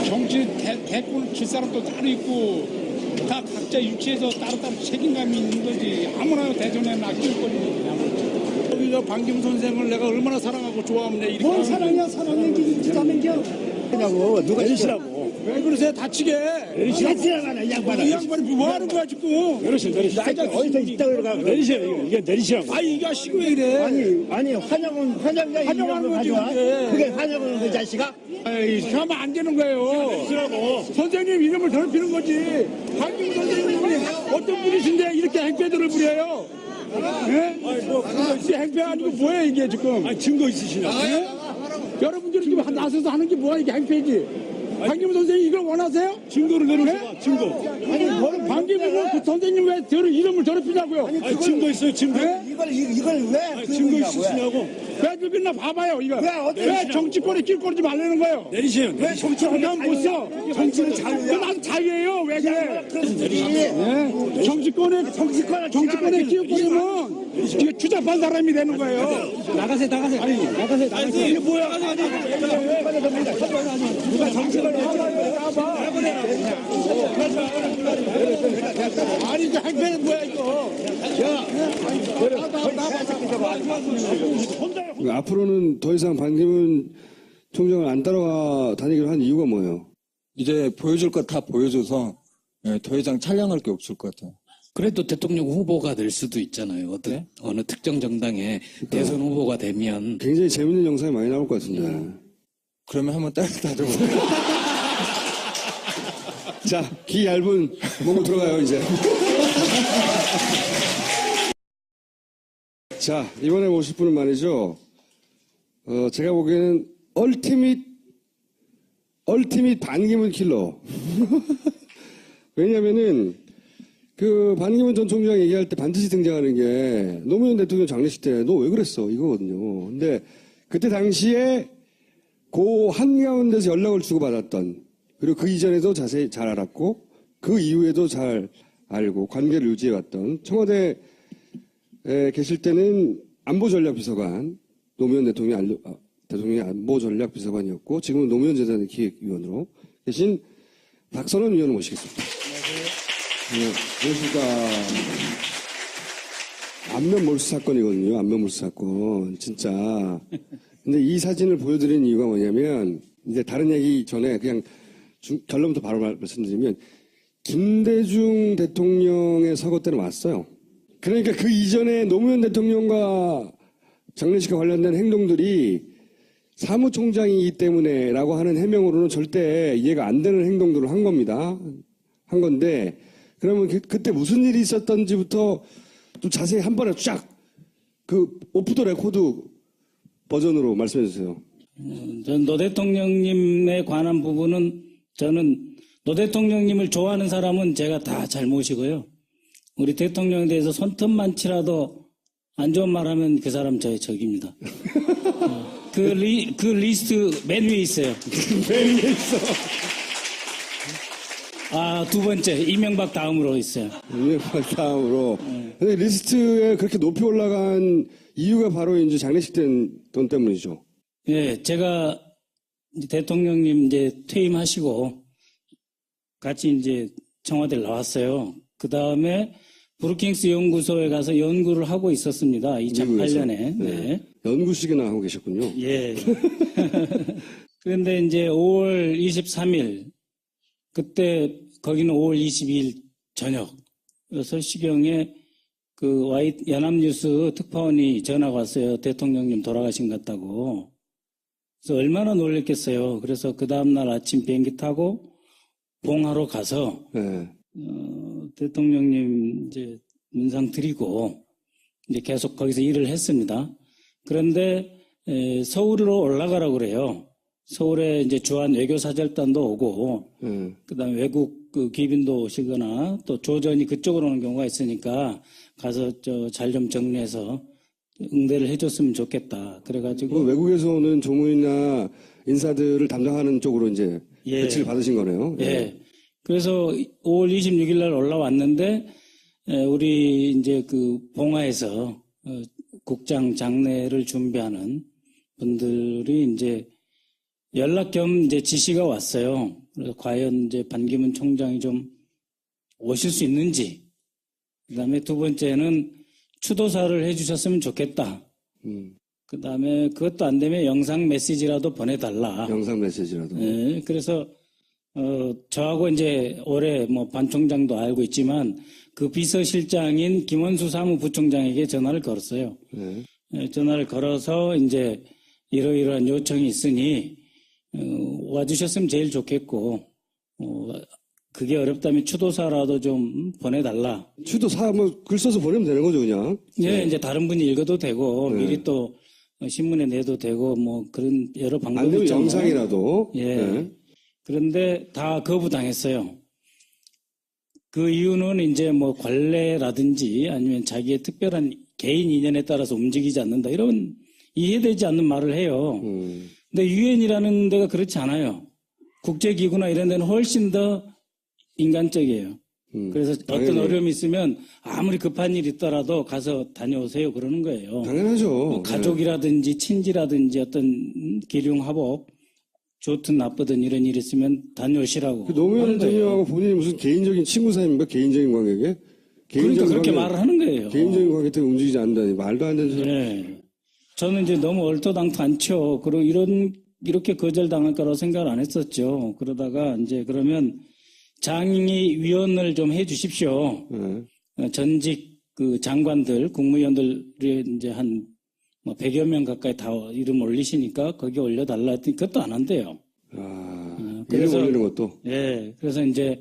[SPEAKER 6] 정치 대권 칠 사람도 따로 있고 다 각자 유치해서 따로따로 책임감이 있는 거지. 아무나 대전에 낚일 거니. 여기가 반기문 선생을 내가 얼마나 사랑하고 좋아하면 이렇게.
[SPEAKER 4] 뭘 사랑이야 사랑이 지자면겨.
[SPEAKER 6] 하냐고 누가 내리시라고. 왜 그러세요? 다치게.
[SPEAKER 4] 내리시라고 이 양반아.
[SPEAKER 6] 이 양반이 뭐 하는 거야 지금.
[SPEAKER 4] 내리시. 어디서 있다고 가. 내리세요. 이게 내리시라고.
[SPEAKER 6] 아니 이게 시고 왜 이래.
[SPEAKER 4] 아니 환영은
[SPEAKER 6] 환영하는 거지
[SPEAKER 4] 그게 환영은 그 자식아?
[SPEAKER 6] 에이, 하면 안 되는 거예요. 선생님 이름을 더럽히는 거지. 반기문 선생님이 어떤 분이신데 이렇게 행패들을 부려요. 예? 이게 행패 아니고 뭐예요 이게 지금.
[SPEAKER 4] 증거 있으시냐?
[SPEAKER 6] 예? 여러분들이 지금 나서서 하는 게 뭐야 이게 행패지. 반기문 선생님 이걸 원하세요?
[SPEAKER 4] 증거를 내놓으세요. 증거.
[SPEAKER 6] 아니 반기문 그 선생님 왜 이름을 더럽히냐고요.
[SPEAKER 4] 아니 증거 있어요. 증거. 이걸 왜
[SPEAKER 6] 증거 있으시냐고. 왜 그랬나 봐봐요 이거. 왜 정치권에 끼꼬르지 말라는 거예요.
[SPEAKER 4] 내리세요.
[SPEAKER 6] 왜 정치권 못 써?
[SPEAKER 4] 정치는 자유야.
[SPEAKER 6] 난 자유예요. 왜 그래?
[SPEAKER 4] 내리시.
[SPEAKER 6] 정치권에 끼꼬르면 이게 추잡한 사람이 되는 거예요.
[SPEAKER 4] 나가세요. 이게 뭐야? 누가 정치를
[SPEAKER 6] 아니 이게 행패는 뭐야 이거.
[SPEAKER 1] 앞으로는 더 이상 반기문 총장을 안 따라와 다니기로 한 이유가 뭐예요?
[SPEAKER 12] 이제 보여줄 것 다 보여줘서 더 이상 촬영할 게 없을 것 같아요.
[SPEAKER 2] 그래도 대통령 후보가 될 수도 있잖아요. 어느 특정 정당의 대선 후보가 되면.
[SPEAKER 1] 굉장히 재밌는 영상이 많이 나올 것 같은데.
[SPEAKER 12] 그러면 한번 따라다줘.
[SPEAKER 1] 자, 귀 얇은 몸으로 들어가요, 이제. 자, 이번에 모실 분은 말이죠. 제가 보기에는 얼티밋 반기문 킬러. 왜냐면은, 그 반기문 전 총장 얘기할 때 반드시 등장하는 게 노무현 대통령 장례식 때 너 왜 그랬어? 이거거든요. 근데 그때 당시에 그 한가운데서 연락을 주고받았던, 그리고 그 이전에도 자세히 잘 알았고 그 이후에도 잘 알고 관계를 유지해왔던 청와대에 계실 때는 안보전략비서관, 노무현 대통령의 안보전략비서관이었고 지금은 노무현 재단의 기획위원으로 계신 박선원 의원을 모시겠습니다. 네, 그러니까 안면 몰수 사건이거든요. 안면 몰수 사건. 진짜. 근데 이 사진을 보여드리는 이유가 뭐냐면 이제 다른 얘기 전에 그냥 결론부터 바로 말씀드리면 김대중 대통령의 서거 때는 왔어요. 그러니까 그 이전에 노무현 대통령과 장례식과 관련된 행동들이 사무총장이기 때문에라고 하는 해명으로는 절대 이해가 안 되는 행동들을 한 겁니다. 한 건데 그러면 그때 무슨 일이 있었던지부터 좀 자세히 한 번에 쫙 그 오프 더 레코드 버전으로 말씀해 주세요.
[SPEAKER 2] 전 노 대통령님에 관한 부분은 저는 노 대통령님을 좋아하는 사람은 제가 다 잘 모시고요. 우리 대통령에 대해서 손톱만치라도 안 좋은 말 하면 그 사람 저의 적입니다. 그 리스트 맨 위에 있어요.
[SPEAKER 1] 맨 위에 있어.
[SPEAKER 2] 아, 두 번째, 이명박 다음으로 있어요.
[SPEAKER 1] 이명박 다음으로. 근데 리스트에 그렇게 높이 올라간 이유가 바로 이제 장례식 돈 때문이죠.
[SPEAKER 2] 예, 제가 대통령님 이제 퇴임하시고 같이 이제 청와대를 나왔어요. 그 다음에 브루킹스 연구소에 가서 연구를 하고 있었습니다. 2008년에. 네.
[SPEAKER 1] 연구식이나 하고 계셨군요.
[SPEAKER 2] 예. 그런데 이제 5월 23일, 그때 거기는 5월 22일 저녁 6시경에 그 연합뉴스 특파원이 전화가 왔어요. 대통령님 돌아가신 것 같다고. 그래서 얼마나 놀랬겠어요. 그래서 그 다음날 아침 비행기 타고 봉하로 가서 대통령님 이제 문상 드리고 이제 계속 거기서 일을 했습니다. 그런데 서울로 올라가라고 그래요. 서울에 이제 주한 외교사절단도 오고 그다음에 외국 그 귀빈도 오시거나 또 조전이 그쪽으로 오는 경우가 있으니까 가서 잘 좀 정리해서 응대를 해줬으면 좋겠다. 그래가지고
[SPEAKER 1] 외국에서 오는 조문이나 인사들을 담당하는 쪽으로 이제 배치를 받으신 거네요.
[SPEAKER 2] 예. 그래서 5월 26일 날 올라왔는데 우리 이제 그 봉화에서 국장 장례를 준비하는 분들이 이제 연락 겸 이제 지시가 왔어요. 그래서 과연 이제 반기문 총장이 좀 오실 수 있는지. 그다음에 두 번째는 추도사를 해주셨으면 좋겠다. 그다음에 그것도 안 되면 영상 메시지라도 보내달라.
[SPEAKER 1] 영상 메시지라도.
[SPEAKER 2] 네, 그래서 저하고 이제 올해 뭐 반 총장도 알고 있지만 그 비서실장인 김원수 사무부총장에게 전화를 걸었어요. 전화를 걸어서 이제 이러이러한 요청이 있으니 와주셨으면 제일 좋겠고 그게 어렵다면 추도사라도 좀 보내달라.
[SPEAKER 1] 추도사 뭐 글 써서 보내면 되는 거죠, 그냥.
[SPEAKER 2] 예, 이제 다른 분이 읽어도 되고 미리 또 신문에 내도 되고 뭐 그런 여러 방법이 있잖아요.
[SPEAKER 1] 영상이라도.
[SPEAKER 2] 예. 그런데 다 거부당했어요. 그 이유는 이제 뭐 관례라든지 아니면 자기의 특별한 개인 인연에 따라서 움직이지 않는다 이런 이해되지 않는 말을 해요. 근데 유엔이라는 데가 그렇지 않아요. 국제기구나 이런 데는 훨씬 더 인간적이에요. 그래서 어떤 어려움이 있으면 아무리 급한 일이 있더라도 가서 다녀오세요 그러는 거예요.
[SPEAKER 1] 당연하죠.
[SPEAKER 2] 뭐 가족이라든지 친지라든지 어떤 기륭하복 좋든 나쁘든 이런 일이 있으면 다녀오시라고.
[SPEAKER 1] 그 노무현 대통령하고 본인이 무슨 개인적인 친구 사이입니까? 개인적인 관계에?
[SPEAKER 2] 그러니까 그렇게 말을 하는 거예요.
[SPEAKER 1] 개인적인 관계 때문에 움직이지 않는다니 말도 안 되는 소리.
[SPEAKER 2] 네. 저는 이제 너무 얼토당토 않죠. 그리고 이렇게 거절당할 거라고 생각을 안 했었죠. 그러다가 이제 그러면 장의위원을 좀 해 주십시오. 전직 그 장관들, 국무위원들이 이제 한 뭐 100여 명 가까이 다 이름 올리시니까 거기 올려달라 했더니 그것도 안 한대요.
[SPEAKER 1] 이름 올리는 것도?
[SPEAKER 2] 예. 그래서 이제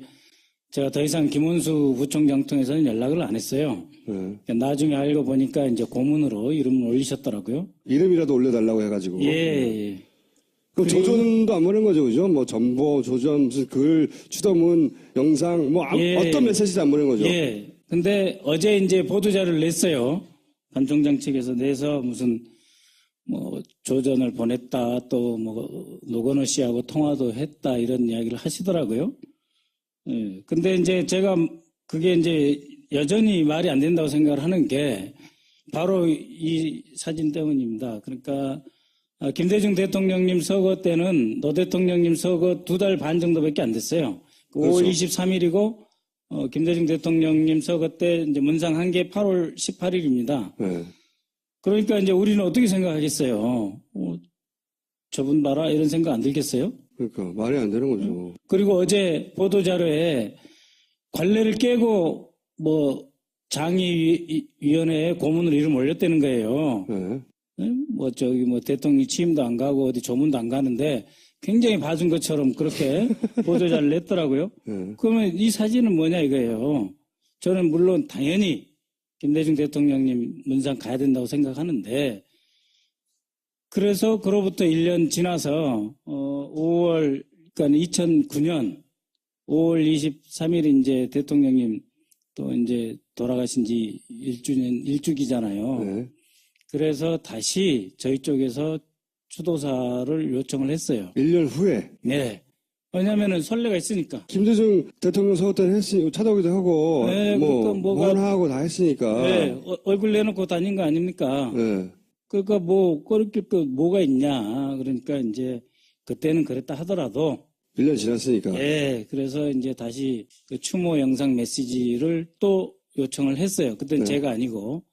[SPEAKER 2] 제가 더 이상 김원수 부총장 통해서는 연락을 안 했어요. 그러니까 나중에 알고 보니까 이제 고문으로 이름을 올리셨더라고요.
[SPEAKER 1] 이름이라도 올려달라고 해가지고.
[SPEAKER 2] 예.
[SPEAKER 1] 그럼 조전도 안 보낸 거죠, 그죠? 뭐 전보, 조전, 무슨 글, 추더문, 영상, 뭐 어떤 메시지도 안 보낸 거죠.
[SPEAKER 2] 예. 근데 어제 이제 보도자료를 냈어요. 반 총장 측에서 내서 무슨 뭐 조전을 보냈다 또 뭐 노건호 씨하고 통화도 했다 이런 이야기를 하시더라고요. 예. 근데 이제 제가 그게 이제 여전히 말이 안 된다고 생각을 하는 게 바로 이 사진 때문입니다. 그러니까 김대중 대통령님 서거 때는 노 대통령님 서거 2달 반 정도밖에 안 됐어요. 5월 23일이고 김대중 대통령님 서거 때 이제 문상 한 게 8월 18일입니다.
[SPEAKER 1] 네.
[SPEAKER 2] 그러니까 이제 우리는 어떻게 생각하겠어요? 저분 봐라 이런 생각 안 들겠어요?
[SPEAKER 1] 그러니까 말이 안 되는 거죠.
[SPEAKER 2] 그리고 어제 보도자료에 관례를 깨고 뭐 장의위원회에 고문을 이름 올렸다는 거예요.
[SPEAKER 1] 네.
[SPEAKER 2] 뭐 저기 뭐 대통령 취임도 안 가고 어디 조문도 안 가는데 굉장히 봐준 것처럼 그렇게 보도자를 냈더라고요.
[SPEAKER 1] 네.
[SPEAKER 2] 그러면 이 사진은 뭐냐 이거예요. 저는 물론 당연히 김대중 대통령님 문상 가야 된다고 생각하는데 그래서 그로부터 1년 지나서 5월 그러니까 2009년 5월 23일 이제 대통령님 또 이제 돌아가신 지 1주기잖아요.
[SPEAKER 1] 네.
[SPEAKER 2] 그래서 다시 저희 쪽에서 추도사를 요청을 했어요.
[SPEAKER 1] 1년 후에.
[SPEAKER 2] 네. 왜냐면은 선례가 있으니까.
[SPEAKER 1] 김대중 대통령 서거 때는 했으니 찾아오기도 하고
[SPEAKER 2] 네,
[SPEAKER 1] 뭐
[SPEAKER 2] 뭐가
[SPEAKER 1] 원하고 다 했으니까.
[SPEAKER 2] 네, 얼굴 내놓고 다닌 거 아닙니까?
[SPEAKER 1] 네.
[SPEAKER 2] 그러니까 뭐 꺼리낄 거 뭐가 있냐. 그러니까 이제 그때는 그랬다 하더라도
[SPEAKER 1] 1년 지났으니까.
[SPEAKER 2] 네, 그래서 이제 다시 그 추모 영상 메시지를 또 요청을 했어요. 그때는
[SPEAKER 1] 네.
[SPEAKER 2] 제가 아니고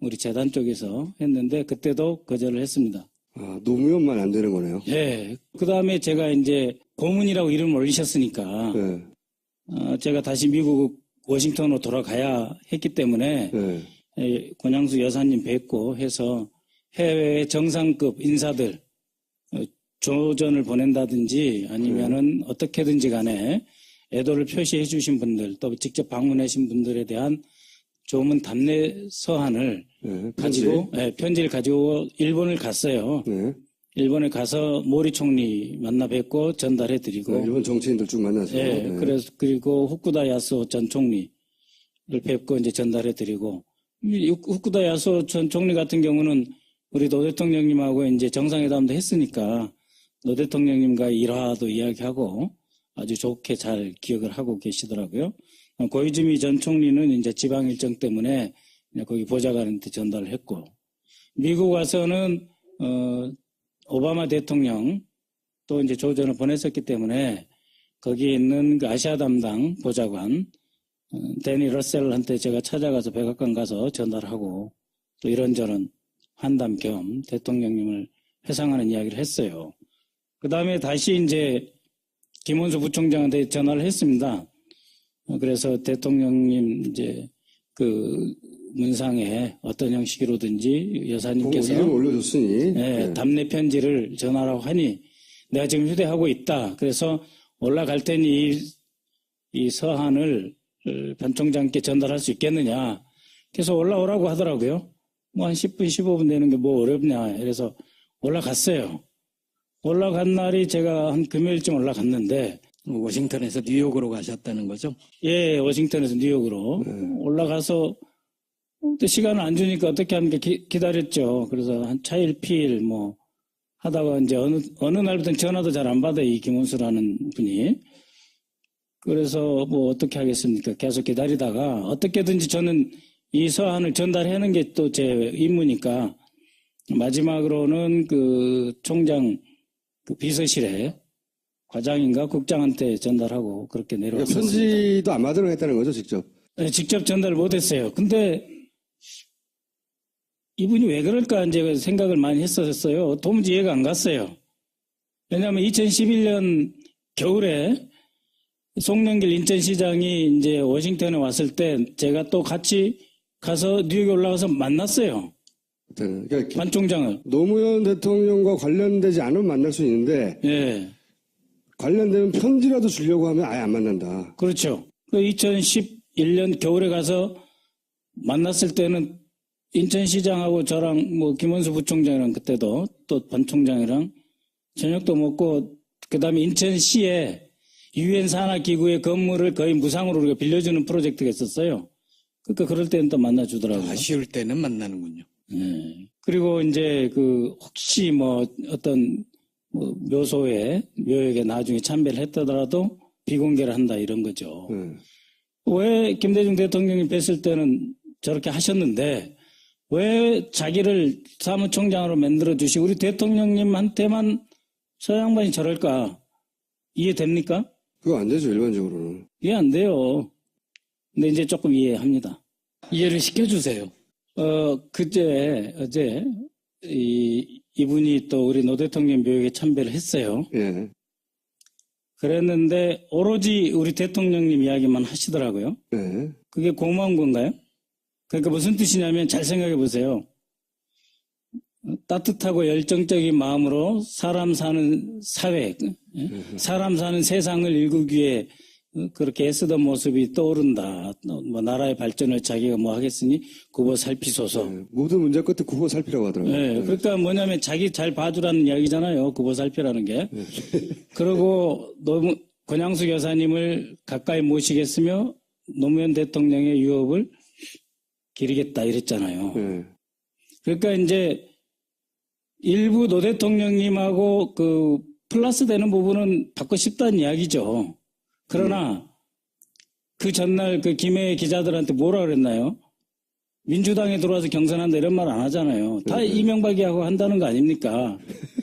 [SPEAKER 2] 우리 재단 쪽에서 했는데 그때도 거절을 했습니다.
[SPEAKER 1] 아, 노무현만 안 되는 거네요.
[SPEAKER 2] 네. 그 다음에 제가 이제 고문이라고 이름을 올리셨으니까
[SPEAKER 1] 네.
[SPEAKER 2] 제가 다시 미국 워싱턴으로 돌아가야 했기 때문에
[SPEAKER 1] 네.
[SPEAKER 2] 권양수 여사님 뵙고 해서 해외 정상급 인사들 조전을 보낸다든지 아니면은 어떻게든지 간에 애도를 표시해 주신 분들 또 직접 방문하신 분들에 대한 조문 답례 서한을
[SPEAKER 1] 네,
[SPEAKER 2] 가지고 편지를 가지고 일본을 갔어요.
[SPEAKER 1] 네.
[SPEAKER 2] 일본에 가서 모리 총리 만나 뵙고 전달해 드리고
[SPEAKER 1] 네, 일본 정치인들 쭉 만나서.
[SPEAKER 2] 네,
[SPEAKER 1] 네.
[SPEAKER 2] 그래서 그리고 후쿠다 야스오 전 총리를 뵙고 이제 전달해 드리고 후쿠다 야스오 전 총리 같은 경우는 우리 노 대통령님하고 이제 정상회담도 했으니까 노 대통령님과 일화도 이야기하고 아주 좋게 잘 기억을 하고 계시더라고요. 고이즈미 전 총리는 이제 지방 일정 때문에 거기 보좌관한테 전달을 했고, 미국 와서는, 오바마 대통령 또 이제 조전을 보냈었기 때문에 거기에 있는 그 아시아 담당 보좌관, 데니 러셀한테 제가 찾아가서 백악관 가서 전달하고 또 이런저런 환담 겸 대통령님을 회상하는 이야기를 했어요. 그 다음에 다시 이제 김원수 부총장한테 전화를 했습니다. 그래서 대통령님 이제 그 문상에 어떤 형식으로든지 여사님께서
[SPEAKER 1] 이름 올려줬으니
[SPEAKER 2] 네, 답례 편지를 전하라고 하니 내가 지금 휴대하고 있다. 그래서 올라갈 테니 이 서한을 반 총장께 전달할 수 있겠느냐. 그래서 올라오라고 하더라고요. 뭐 한 10분 15분 되는 게 뭐 어렵냐. 그래서 올라갔어요. 올라간 날이 제가 한 금요일쯤 올라갔는데
[SPEAKER 3] 워싱턴에서 뉴욕으로 가셨다는 거죠?
[SPEAKER 2] 예, 워싱턴에서 뉴욕으로 올라가서 또 시간을 안 주니까 어떻게 하는 게 기다렸죠. 그래서 한 차일피일 뭐 하다가 이제 어느 날부터는 전화도 잘 안 받아요. 이 김원수라는 분이. 그래서 뭐 어떻게 하겠습니까? 계속 기다리다가 어떻게든지 저는 이 서한을 전달하는 게 또 제 임무니까 마지막으로는 그 총장 그 비서실에 과장인가 국장한테 전달하고 그렇게 내려왔습니다.
[SPEAKER 1] 편지도 안 받으러 했다는 거죠, 직접?
[SPEAKER 2] 네, 직접 전달을 못했어요. 근데 이분이 왜 그럴까 이제 생각을 많이 했었어요. 도무지 이해가 안 갔어요. 왜냐하면 2011년 겨울에 송영길 인천시장이 이제 워싱턴에 왔을 때 제가 또 같이 가서 뉴욕에 올라가서 만났어요.
[SPEAKER 1] 그러니까
[SPEAKER 2] 반 총장을.
[SPEAKER 1] 노무현 대통령과 관련되지 않으면 만날 수 있는데
[SPEAKER 2] 예.
[SPEAKER 1] 관련되면 편지라도 주려고 하면 아예 안 만난다.
[SPEAKER 2] 그렇죠. 그 2011년 겨울에 가서 만났을 때는 인천시장하고 저랑 뭐 김원수 부총장이랑 그때도 또 반 총장이랑 저녁도 먹고 그다음에 인천시에 유엔 산하기구의 건물을 거의 무상으로 우리가 빌려주는 프로젝트가 있었어요. 그러니까 그럴 때는 또 만나주더라고요.
[SPEAKER 3] 아쉬울 때는 만나는군요.
[SPEAKER 2] 네. 그리고 이제 그 혹시 뭐 어떤 뭐 묘역에 나중에 참배를 했더라도 비공개를 한다 이런 거죠. 왜 김대중 대통령이 뵀을 때는 저렇게 하셨는데 왜 자기를 사무총장으로 만들어 주시고 우리 대통령님한테만 저 양반이 저럴까 이해됩니까?
[SPEAKER 1] 그거 안 되죠, 일반적으로는.
[SPEAKER 2] 이해 안 돼요. 근데 이제 조금 이해합니다.
[SPEAKER 3] 이해를 시켜주세요.
[SPEAKER 2] 어제, 이분이 또 우리 노 대통령 묘역에 참배를 했어요.
[SPEAKER 1] 예.
[SPEAKER 2] 그랬는데, 오로지 우리 대통령님 이야기만 하시더라고요.
[SPEAKER 1] 예.
[SPEAKER 2] 그게 고마운 건가요? 그러니까 무슨 뜻이냐면 잘 생각해 보세요. 따뜻하고 열정적인 마음으로 사람 사는 사회, 사람 사는 세상을 일구기 위해 그렇게 애쓰던 모습이 떠오른다. 뭐 나라의 발전을 자기가 뭐 하겠으니 굽어 살피소서.
[SPEAKER 1] 모든 문제 끝에 굽어 살피라고 하더라고요.
[SPEAKER 2] 네, 그러니까 뭐냐면 자기 잘 봐주라는 이야기잖아요. 굽어 살피라는 게. 그리고 너무 권양숙 여사님을 가까이 모시겠으며 노무현 대통령의 유업을 기리겠다 이랬잖아요.
[SPEAKER 1] 예.
[SPEAKER 2] 그러니까 이제 일부 노 대통령님하고 그 플러스 되는 부분은 받고 싶다는 이야기죠. 그러나 그 전날 그 김해 기자들한테 뭐라 그랬나요? 민주당에 들어와서 경선한다 이런 말 안 하잖아요. 다 이명박이하고 한다는 거 아닙니까?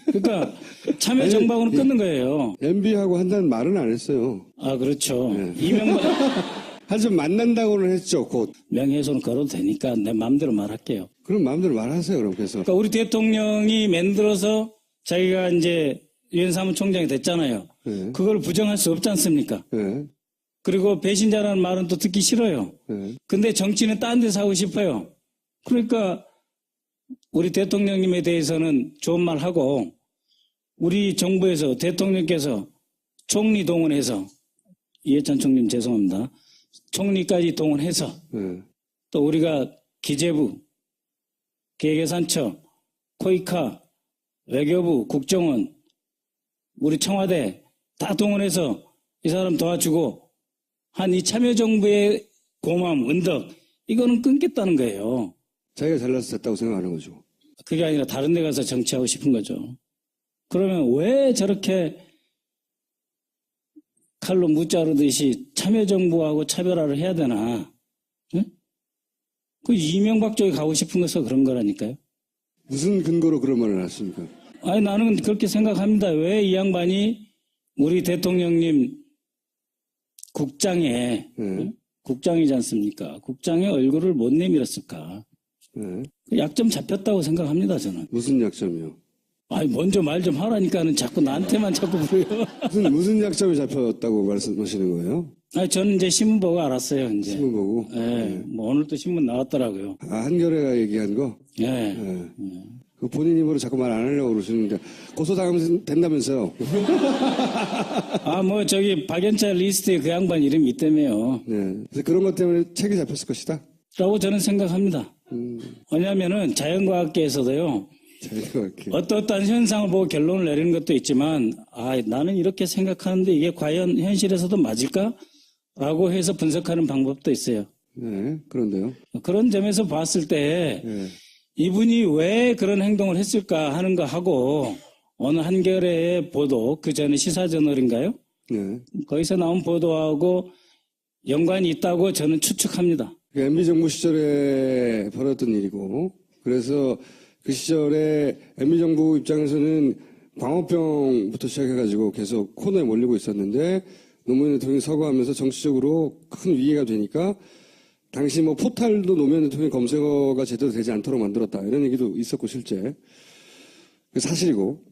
[SPEAKER 2] 그러니까 참여정당으로 끊는 거예요.
[SPEAKER 1] MB하고 한다는 말은 안 했어요.
[SPEAKER 2] 아, 그렇죠.
[SPEAKER 1] 네.
[SPEAKER 2] 이명박.
[SPEAKER 1] 하지만 만난다고는 했죠, 곧.
[SPEAKER 2] 명예훼손 걸어도 되니까 내 마음대로 말할게요.
[SPEAKER 1] 그럼 마음대로 말하세요, 그럼 그래서.
[SPEAKER 2] 그러니까 우리 대통령이 만들어서 자기가 이제 유엔 사무총장이 됐잖아요.
[SPEAKER 1] 네.
[SPEAKER 2] 그걸 부정할 수 없지 않습니까?
[SPEAKER 1] 네.
[SPEAKER 2] 그리고 배신자라는 말은 또 듣기 싫어요.
[SPEAKER 1] 네.
[SPEAKER 2] 근데 정치는 딴 데서 하고 싶어요. 그러니까 우리 대통령님에 대해서는 좋은 말 하고 우리 정부에서 대통령께서 총리 동원해서 이해찬 총리님 죄송합니다. 총리까지 동원해서
[SPEAKER 1] 네.
[SPEAKER 2] 또 우리가 기재부, 계획예산처, 코이카, 외교부, 국정원, 우리 청와대 다 동원해서 이 사람 도와주고 한 이 참여정부의 고마움, 은덕 이거는 끊겠다는 거예요.
[SPEAKER 1] 자기가 잘나서 됐다고 생각하는 거죠.
[SPEAKER 2] 그게 아니라 다른 데 가서 정치하고 싶은 거죠. 그러면 왜 저렇게 칼로 무자르듯이 참여정부하고 차별화를 해야 되나? 응? 그 이명박 쪽에 가고 싶은 것은 그런 거라니까요.
[SPEAKER 1] 무슨 근거로 그런 말을 하십니까?
[SPEAKER 2] 아니 나는 그렇게 생각합니다. 왜 이 양반이 우리 대통령님 국장에
[SPEAKER 1] 네.
[SPEAKER 2] 국장이지 않습니까? 국장의 얼굴을 못 내밀었을까?
[SPEAKER 1] 네.
[SPEAKER 2] 약점 잡혔다고 생각합니다. 저는.
[SPEAKER 1] 무슨 약점이요?
[SPEAKER 2] 아니 먼저 말 좀 하라니까는 자꾸 나한테만 자꾸 물어요.
[SPEAKER 1] 무슨 약점이 잡혔다고 말씀하시는 거예요?
[SPEAKER 2] 아니 저는 이제 신문 보고 알았어요. 이제.
[SPEAKER 1] 신문 보고?
[SPEAKER 2] 네. 뭐 오늘도 신문 나왔더라고요.
[SPEAKER 1] 아, 한겨레가 얘기한 거?
[SPEAKER 2] 네.
[SPEAKER 1] 네. 그 본인 입으로 자꾸 말 안 하려고 그러시는데 고소당하면 된다면서요?
[SPEAKER 2] 아, 뭐 저기 박연차 리스트에 그 양반 이름이 있다며요.
[SPEAKER 1] 네. 그래서 그런 것 때문에 책이 잡혔을 것이다?
[SPEAKER 2] 라고 저는 생각합니다. 왜냐하면은 자연과학계에서도요. 어떠한 현상을 보고 결론을 내리는 것도 있지만 나는 이렇게 생각하는데 이게 과연 현실에서도 맞을까? 라고 해서 분석하는 방법도 있어요.
[SPEAKER 1] 네. 그런데요.
[SPEAKER 2] 그런 점에서 봤을 때
[SPEAKER 1] 네.
[SPEAKER 2] 이분이 왜 그런 행동을 했을까 하는 거 하고 어느 한겨레의 보도, 그 전에 시사저널인가요?
[SPEAKER 1] 네.
[SPEAKER 2] 거기서 나온 보도하고 연관이 있다고 저는 추측합니다.
[SPEAKER 1] MB정부 시절에 벌어졌던 일이고, 그래서 그 시절에 MB정부 입장에서는 광우병부터 시작해가지고 계속 코너에 몰리고 있었는데, 노무현 대통령이 서거하면서 정치적으로 큰 위기가 되니까, 당시 뭐 포탈도 노무현 대통령 검색어가 제대로 되지 않도록 만들었다. 이런 얘기도 있었고, 실제. 그 사실이고.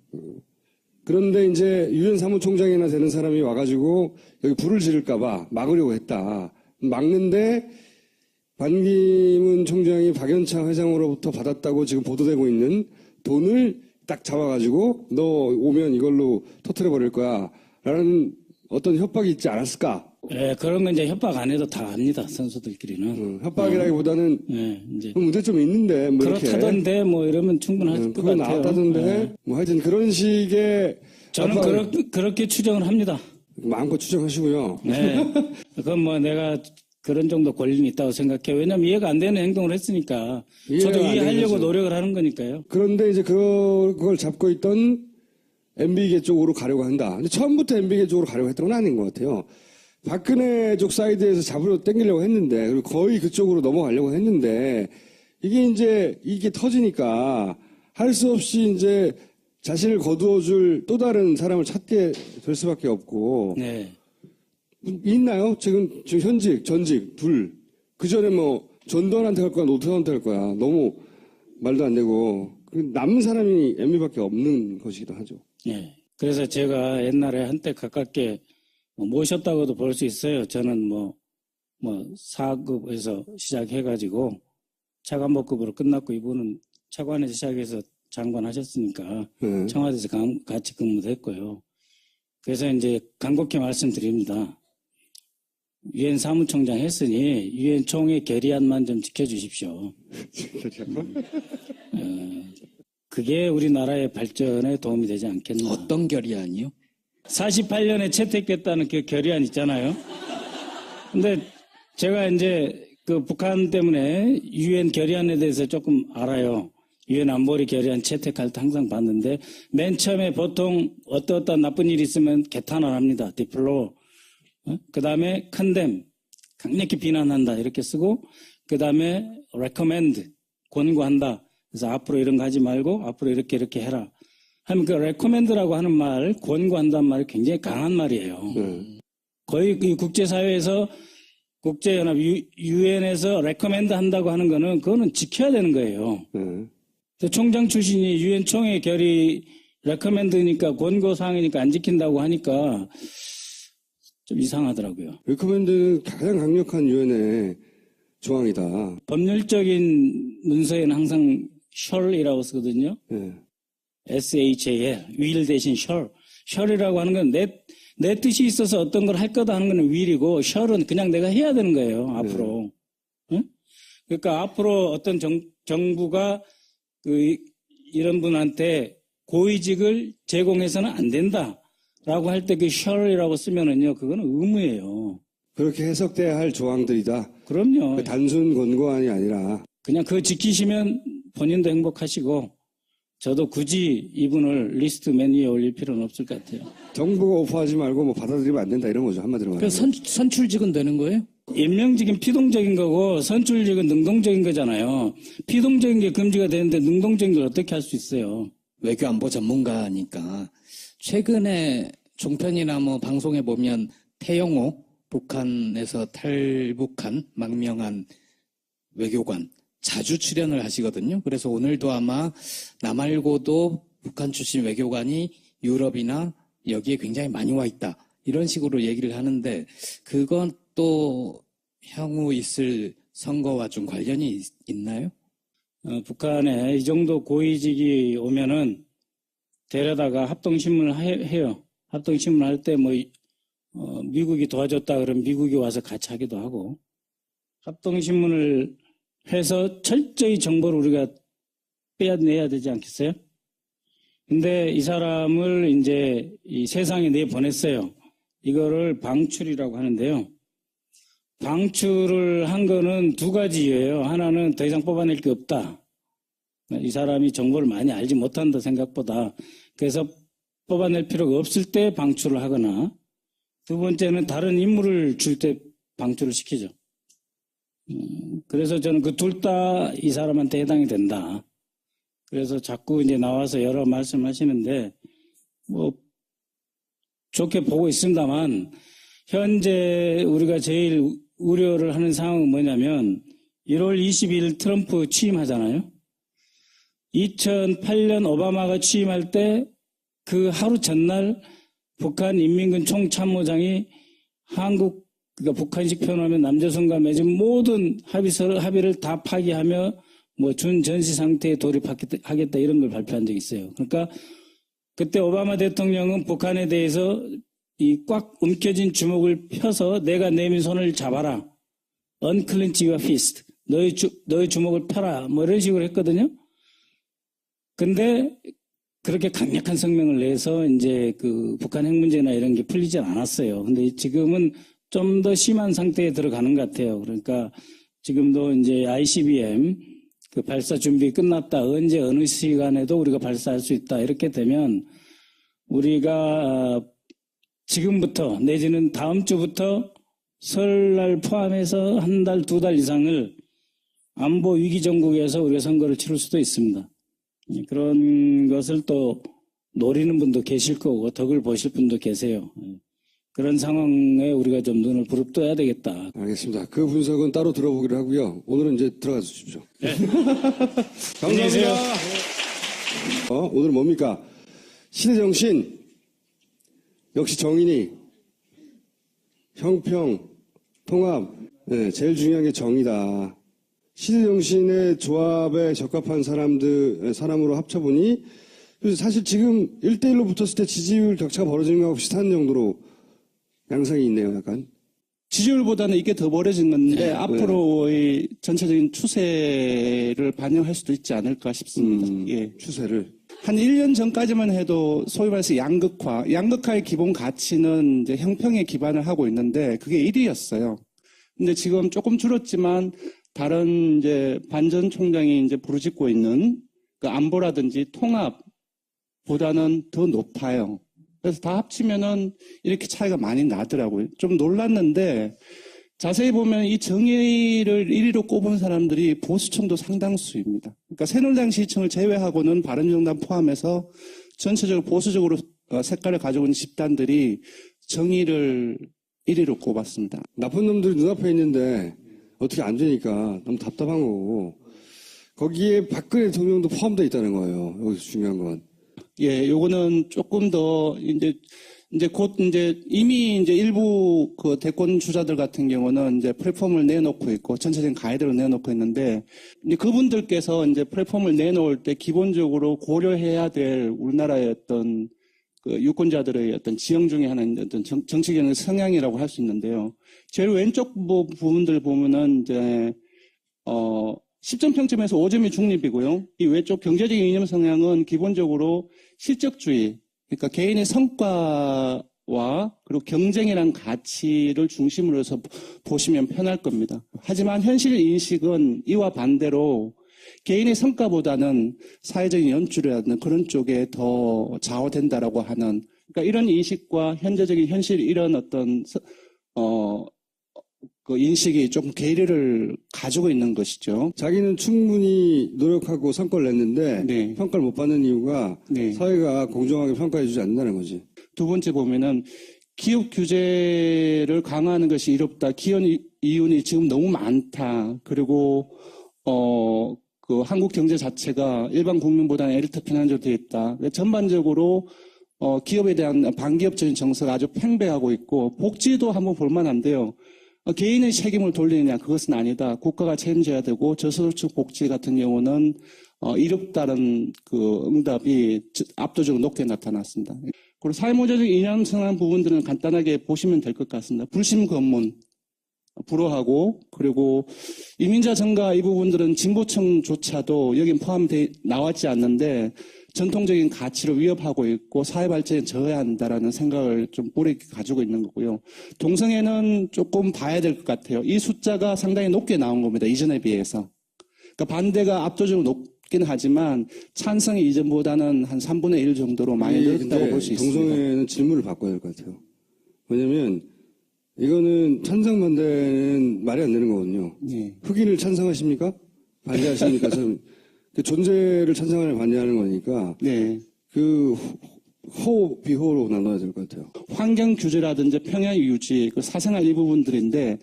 [SPEAKER 1] 그런데 이제 유엔 사무총장이나 되는 사람이 와가지고 여기 불을 지를까봐 막으려고 했다. 막는데 반기문 총장이 박연차 회장으로부터 받았다고 지금 보도되고 있는 돈을 딱 잡아가지고 너 오면 이걸로 터뜨려버릴 거야. 라는 어떤 협박이 있지 않았을까?
[SPEAKER 2] 네, 그런 건 이제 협박 안 해도 다 압니다. 선수들끼리는.
[SPEAKER 1] 협박이라기보다는
[SPEAKER 2] 네, 이제
[SPEAKER 1] 문제점이 있는데 뭐
[SPEAKER 2] 그렇다던데 뭐 이러면 충분할 것
[SPEAKER 1] 그거
[SPEAKER 2] 같아요.
[SPEAKER 1] 나왔다던데
[SPEAKER 2] 네.
[SPEAKER 1] 뭐 하여튼 그런 식의
[SPEAKER 2] 저는 그렇게 추정을 합니다.
[SPEAKER 1] 마음껏 추정하시고요.
[SPEAKER 2] 네. 그건 뭐 내가 그런 정도 권리는 있다고 생각해요. 왜냐하면 이해가 안 되는 행동을 했으니까. 저도 이해하려고 노력을 하는 거니까요.
[SPEAKER 1] 그런데 이제 그걸 잡고 있던 MB계 쪽으로 가려고 한다. 근데 처음부터 MB계 쪽으로 가려고 했던 건 아닌 것 같아요. 박근혜 쪽 사이드에서 잡으려 당기려고 했는데, 그리고 거의 그쪽으로 넘어가려고 했는데, 이게 터지니까 할 수 없이 이제 자신을 거두어줄 또 다른 사람을 찾게 될 수밖에 없고,
[SPEAKER 2] 네.
[SPEAKER 1] 있나요? 지금 현직, 전직, 둘. 그 전에 뭐, 전두환한테 갈 거야, 노태우한테 갈 거야. 너무 말도 안 되고, 남은 사람이 MB밖에 없는 것이기도 하죠.
[SPEAKER 2] 예. 그래서 제가 옛날에 한때 가깝게 모셨다고도 볼 수 있어요. 저는 뭐 4급에서 시작해가지고 차관복급으로 끝났고 이분은 차관에서 시작해서 장관 하셨으니까 청와대에서 같이 근무도 했고요. 그래서 이제 간곡히 말씀드립니다. 유엔 사무총장 했으니 유엔 총회 결의안만 좀 지켜주십시오. 그게 우리나라의 발전에 도움이 되지 않겠나.
[SPEAKER 3] 어떤 결의안이요?
[SPEAKER 2] 48년에 채택됐다는 그 결의안 있잖아요. 근데 제가 이제 그 북한 때문에 유엔 결의안에 대해서 조금 알아요. 유엔 안보리 결의안 채택할 때 항상 봤는데 맨 처음에 보통 어떤 나쁜 일이 있으면 개탄을 합니다. 디플로. 그 다음에 컨뎀, 강력히 비난한다 이렇게 쓰고 그 다음에 recommend, 권고한다. 그래서 앞으로 이런 거 하지 말고 앞으로 이렇게 해라. 하면 그 recommend라고 하는 말, 권고한다는 말이 굉장히 강한 말이에요. 거의 이 국제사회에서 국제연합 유엔에서 recommend 한다고 하는 거는 그거는 지켜야 되는 거예요. 총장 출신이 유엔 총회 결의 recommend니까 권고사항이니까 안 지킨다고 하니까 좀 이상하더라고요.
[SPEAKER 1] recommend는 가장 강력한 유엔의 조항이다.
[SPEAKER 2] 법률적인 문서에는 항상 shall이라고 쓰거든요. shall, will 대신 shall. shall이라고 하는 건 내 뜻이 있어서 어떤 걸 할 거다 하는 건 will이고 shall은 그냥 내가 해야 되는 거예요. 앞으로. 응? 그러니까 앞으로 어떤 정부가 이런 분한테 고위직을 제공해서는 안 된다라고 할 때 그 shall이라고 쓰면은요, 그거는 의무예요.
[SPEAKER 1] 그렇게 해석돼야 할 조항들이다.
[SPEAKER 2] 그럼요.
[SPEAKER 1] 단순 권고안이 아니라.
[SPEAKER 2] 그냥 그거 지키시면 본인도 행복하시고 저도 굳이 이분을 리스트 맨 위에 올릴 필요는 없을 것 같아요.
[SPEAKER 1] 정부가 오퍼하지 말고 뭐 받아들이면 안 된다 이런 거죠. 한마디로 말하면.
[SPEAKER 3] 선출직은 되는 거예요?
[SPEAKER 2] 임명직은 피동적인 거고 선출직은 능동적인 거잖아요. 피동적인 게 금지가 되는데 능동적인 걸 어떻게 할 수 있어요?
[SPEAKER 3] 외교안보 전문가니까 최근에 종편이나 뭐 방송에 보면 태영호 북한에서 탈북한 망명한 외교관 자주 출연을 하시거든요. 그래서 오늘도 아마 나 말고도 북한 출신 외교관이 유럽이나 여기에 굉장히 많이 와 있다. 이런 식으로 얘기를 하는데 그건 또 향후 있을 선거와 좀 관련이 있나요?
[SPEAKER 2] 북한에 이 정도 고위직이 오면은 데려다가 합동신문을 해요. 합동신문 할 때 미국이 도와줬다 그러면 미국이 와서 같이 하기도 하고 합동신문을 해서 철저히 정보를 우리가 빼내야 되지 않겠어요? 근데 이 사람을 이제 이 세상에 내보냈어요. 이거를 방출이라고 하는데요. 방출을 한 거는 두 가지예요. 하나는 더 이상 뽑아낼 게 없다. 이 사람이 정보를 많이 알지 못한다 생각보다. 그래서 뽑아낼 필요가 없을 때 방출을 하거나 두 번째는 다른 인물을 줄 때 방출을 시키죠. 그래서 저는 그 둘 다 이 사람한테 해당이 된다. 그래서 자꾸 이제 나와서 여러 말씀하시는데 좋게 보고 있습니다만 현재 우리가 제일 우려를 하는 상황은 뭐냐면 1월 22일 트럼프 취임하잖아요. 2008년 오바마가 취임할 때 그 하루 전날 북한 인민군 총참모장이 그러니까 북한식 표현하면 남조선과 맺은 모든 합의를 다 파기하며 준전시 상태에 돌입하겠다 이런 걸 발표한 적이 있어요. 그러니까 그때 오바마 대통령은 북한에 대해서 이 꽉 움켜진 주먹을 펴서 내가 내민 손을 잡아라. unclench your fist. 너의 주먹을 펴라. 이런 식으로 했거든요. 근데 그렇게 강력한 성명을 내서 이제 그 북한 핵 문제나 이런 게 풀리진 않았어요. 근데 지금은 좀 더 심한 상태에 들어가는 것 같아요. 그러니까 지금도 이제 ICBM 그 발사 준비 끝났다. 언제 어느 시간에도 우리가 발사할 수 있다. 이렇게 되면 우리가 지금부터 내지는 다음 주부터 설날 포함해서 한 달, 두 달 이상을 안보 위기 전국에서 우리가 선거를 치를 수도 있습니다. 그런 것을 또 노리는 분도 계실 거고 덕을 보실 분도 계세요. 그런 상황에 우리가 좀 눈을 부릅떠야 되겠다.
[SPEAKER 1] 알겠습니다. 그 분석은 따로 들어보기로 하고요. 오늘은 이제 들어가 주십시오.
[SPEAKER 2] 네.
[SPEAKER 1] 감사합니다. 오늘 뭡니까? 시대정신, 역시 정인이, 형평, 통합, 네, 제일 중요한 게 정의다. 시대정신의 조합에 적합한 사람으로 합쳐보니, 사실 지금 1대1로 붙었을 때 지지율 격차가 벌어지는 거하고 비슷한 정도로 양상이 있네요, 약간.
[SPEAKER 14] 지지율보다는 이게 더 벌어진 건데 앞으로의 전체적인 추세를 반영할 수도 있지 않을까 싶습니다. 예.
[SPEAKER 1] 추세를.
[SPEAKER 14] 한 1년 전까지만 해도 소위 말해서 양극화의 기본 가치는 이제 형평에 기반을 하고 있는데 그게 1위였어요. 근데 지금 조금 줄었지만 다른 이제 반전 총장이 이제 부르짖고 있는 그 안보라든지 통합보다는 더 높아요. 그래서 다 합치면은 이렇게 차이가 많이 나더라고요. 좀 놀랐는데 자세히 보면 이 정의를 1위로 꼽은 사람들이 보수층도 상당수입니다. 그러니까 새누리당 시층을 제외하고는 바른정당 포함해서 전체적으로 보수적으로 색깔을 가지고 있는 집단들이 정의를 1위로 꼽았습니다.
[SPEAKER 1] 나쁜 놈들이 눈앞에 있는데 어떻게 안 되니까 너무 답답한 거고 거기에 박근혜 대통령도 포함되어 있다는 거예요. 여기서 중요한 건.
[SPEAKER 14] 예, 요거는 조금 더 이제 곧 이제 이미 이제 일부 그 대권 주자들 같은 경우는 이제 플랫폼을 내놓고 있고 전체적인 가이드를 내놓고 있는데 이제 그분들께서 이제 플랫폼을 내놓을 때 기본적으로 고려해야 될 우리나라의 어떤 그 유권자들의 어떤 지형 중에 하나인 어떤 정치적인 성향이라고 할 수 있는데요. 제일 왼쪽 부분들 보면은 이제 10점 평점에서 5점이 중립이고요. 이 외쪽 경제적인 이념 성향은 기본적으로 실적주의, 그러니까 개인의 성과와 그리고 경쟁이라는 가치를 중심으로 해서 보시면 편할 겁니다. 하지만 현실 인식은 이와 반대로 개인의 성과보다는 사회적인 연출이라는 그런 쪽에 더 좌우된다라고 하는, 그러니까 이런 인식과 현재적인 현실 이런 어떤 그 인식이 좀 괴리를 가지고 있는 것이죠.
[SPEAKER 1] 자기는 충분히 노력하고 성과를 냈는데 평가를 못 받는 이유가 사회가 공정하게 평가해주지 않는다는 거지.
[SPEAKER 14] 두 번째 보면은 기업 규제를 강화하는 것이 이롭다. 기업 이윤이 지금 너무 많다. 그리고 그 한국 경제 자체가 일반 국민보다는 엘리트 편향적으로 되어 있다. 전반적으로 기업에 대한 반기업적인 정서가 아주 팽배하고 있고 복지도 한번 볼만한데요. 개인의 책임을 돌리느냐 그것은 아니다. 국가가 책임져야 되고 저소득층 복지 같은 경우는 이롭다는 그 응답이 압도적으로 높게 나타났습니다. 그리고 사회모적인 이념 성한 부분들은 간단하게 보시면 될 것 같습니다. 불심 검문 불허하고 그리고 이민자 증가 이 부분들은 진보층조차도 여긴 포함돼 나왔지 않는데 전통적인 가치를 위협하고 있고 사회 발전에 저해한다라는 생각을 좀 뿌리 가지고 있는 거고요. 동성애는 조금 봐야 될 것 같아요. 이 숫자가 상당히 높게 나온 겁니다. 이전에 비해서. 그러니까 반대가 압도적으로 높긴 하지만 찬성이 이전보다는 한 3분의 1 정도로 많이 늘었다고 볼 수 있습니다.
[SPEAKER 1] 동성애는 질문을 바꿔야 될 것 같아요. 왜냐면 이거는 찬성 반대는 말이 안 되는 거거든요. 흑인을 찬성하십니까? 반대하십니까? 그 존재를 찬성하는 반대하는 거니까 그 호, 비호로 나눠야 될 것 같아요.
[SPEAKER 14] 환경 규제라든지 평야 유지, 그 사생활 이 부분들인데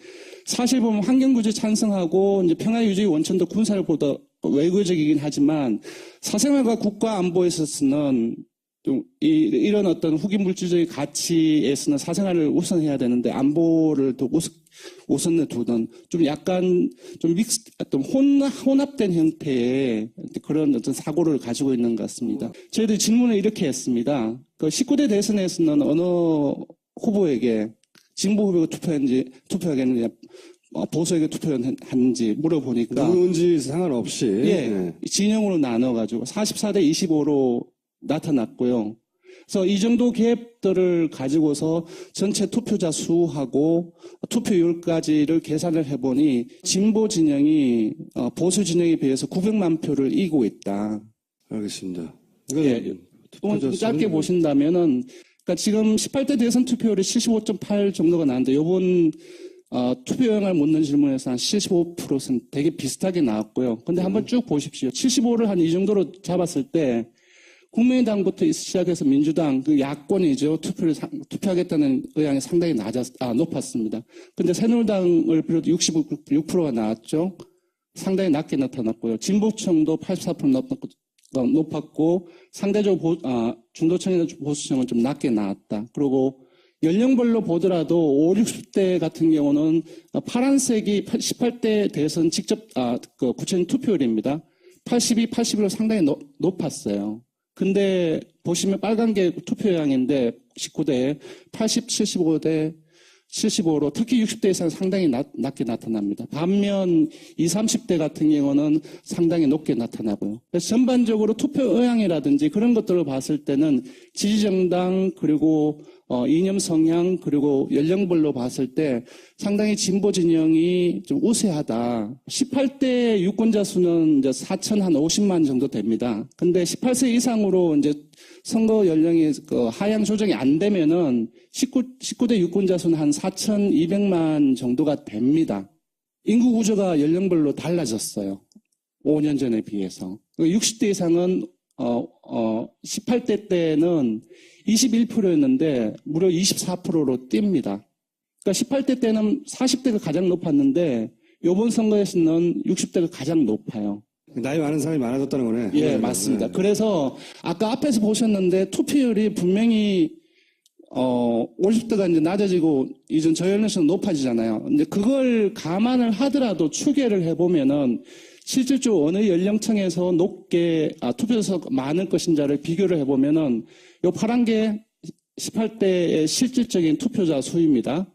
[SPEAKER 14] 사실 보면 환경 규제 찬성하고 이제 평야 유지 원천도 군사력보다 외교적이긴 하지만 사생활과 국가 안보에 있어서는 좀 이런 어떤 후기 물질적인 가치에서는 사생활을 우선해야 되는데 안보를 더 우선에 두던 좀 약간 좀 어떤 혼합된 형태의 그런 어떤 사고를 가지고 있는 것 같습니다. 저희들이 질문을 이렇게 했습니다. 그 19대 대선에서는 어느 후보에게 진보 후보가 투표하겠느냐 보수에게 투표했는지 물어보니까
[SPEAKER 1] 누군지 상관없이
[SPEAKER 14] 진영으로 나눠가지고 44대 25로 나타났고요. 그래서 이 정도 갭들을 가지고서 전체 투표자 수하고 투표율까지를 계산을 해보니 진보 진영이 보수 진영에 비해서 900만 표를 이기고 있다.
[SPEAKER 1] 알겠습니다.
[SPEAKER 14] 짧게 보신다면은 그러니까 지금 18대 대선 투표율이 75.8 정도가 나왔는데 이번 투표 영향을 묻는 질문에서 한 75%는 되게 비슷하게 나왔고요. 근데 한번 쭉 보십시오. 75를 한 이 정도로 잡았을 때 국민의당부터 시작해서 민주당 그 야권이죠. 투표하겠다는 의향이 상당히 높았습니다. 근데 새누리당을 비롯해 66%가 나왔죠. 상당히 낮게 나타났고요. 진보층도 84% 높았고 상대적으로 중도층이나 보수층은 좀 낮게 나왔다. 그리고 연령별로 보더라도 5, 60대 같은 경우는 파란색이 18대 대선 직접 그 구체적인 투표율입니다. 82, 81로 상당히 높았어요. 근데 보시면 빨간 게 투표량인데 19대 80, 75대 75로 특히 60대 이상 상당히 낮게 나타납니다. 반면 20, 30대 같은 경우는 상당히 높게 나타나고요. 그래서 전반적으로 투표 의향이라든지 그런 것들을 봤을 때는 지지정당 그리고 이념 성향 그리고 연령별로 봤을 때 상당히 진보 진영이 좀 우세하다. 18대 유권자 수는 이제 4,050만 정도 됩니다. 근데 18세 이상으로 이제 선거 연령이 하향 조정이 안 되면은 19대 유권자 수는 한 4,200만 정도가 됩니다. 인구 구조가 연령별로 달라졌어요. 5년 전에 비해서. 60대 이상은 18대 때는 21%였는데 무려 24%로 뜁니다. 그러니까 18대 때는 40대가 가장 높았는데 이번 선거에서는 60대가 가장 높아요.
[SPEAKER 1] 나이 많은 사람이 많아졌다는 거네.
[SPEAKER 14] 예, 맞습니다. 그래서 아까 앞에서 보셨는데 투표율이 분명히 50대가 이제 낮아지고 이전 저연령층은 높아지잖아요. 근데 그걸 감안을 하더라도 추계를 해보면은 실질적으로 어느 연령층에서 높게 투표에서 많을 것인지를 비교를 해보면은 요 파란 게 18대의 실질적인 투표자 수입니다.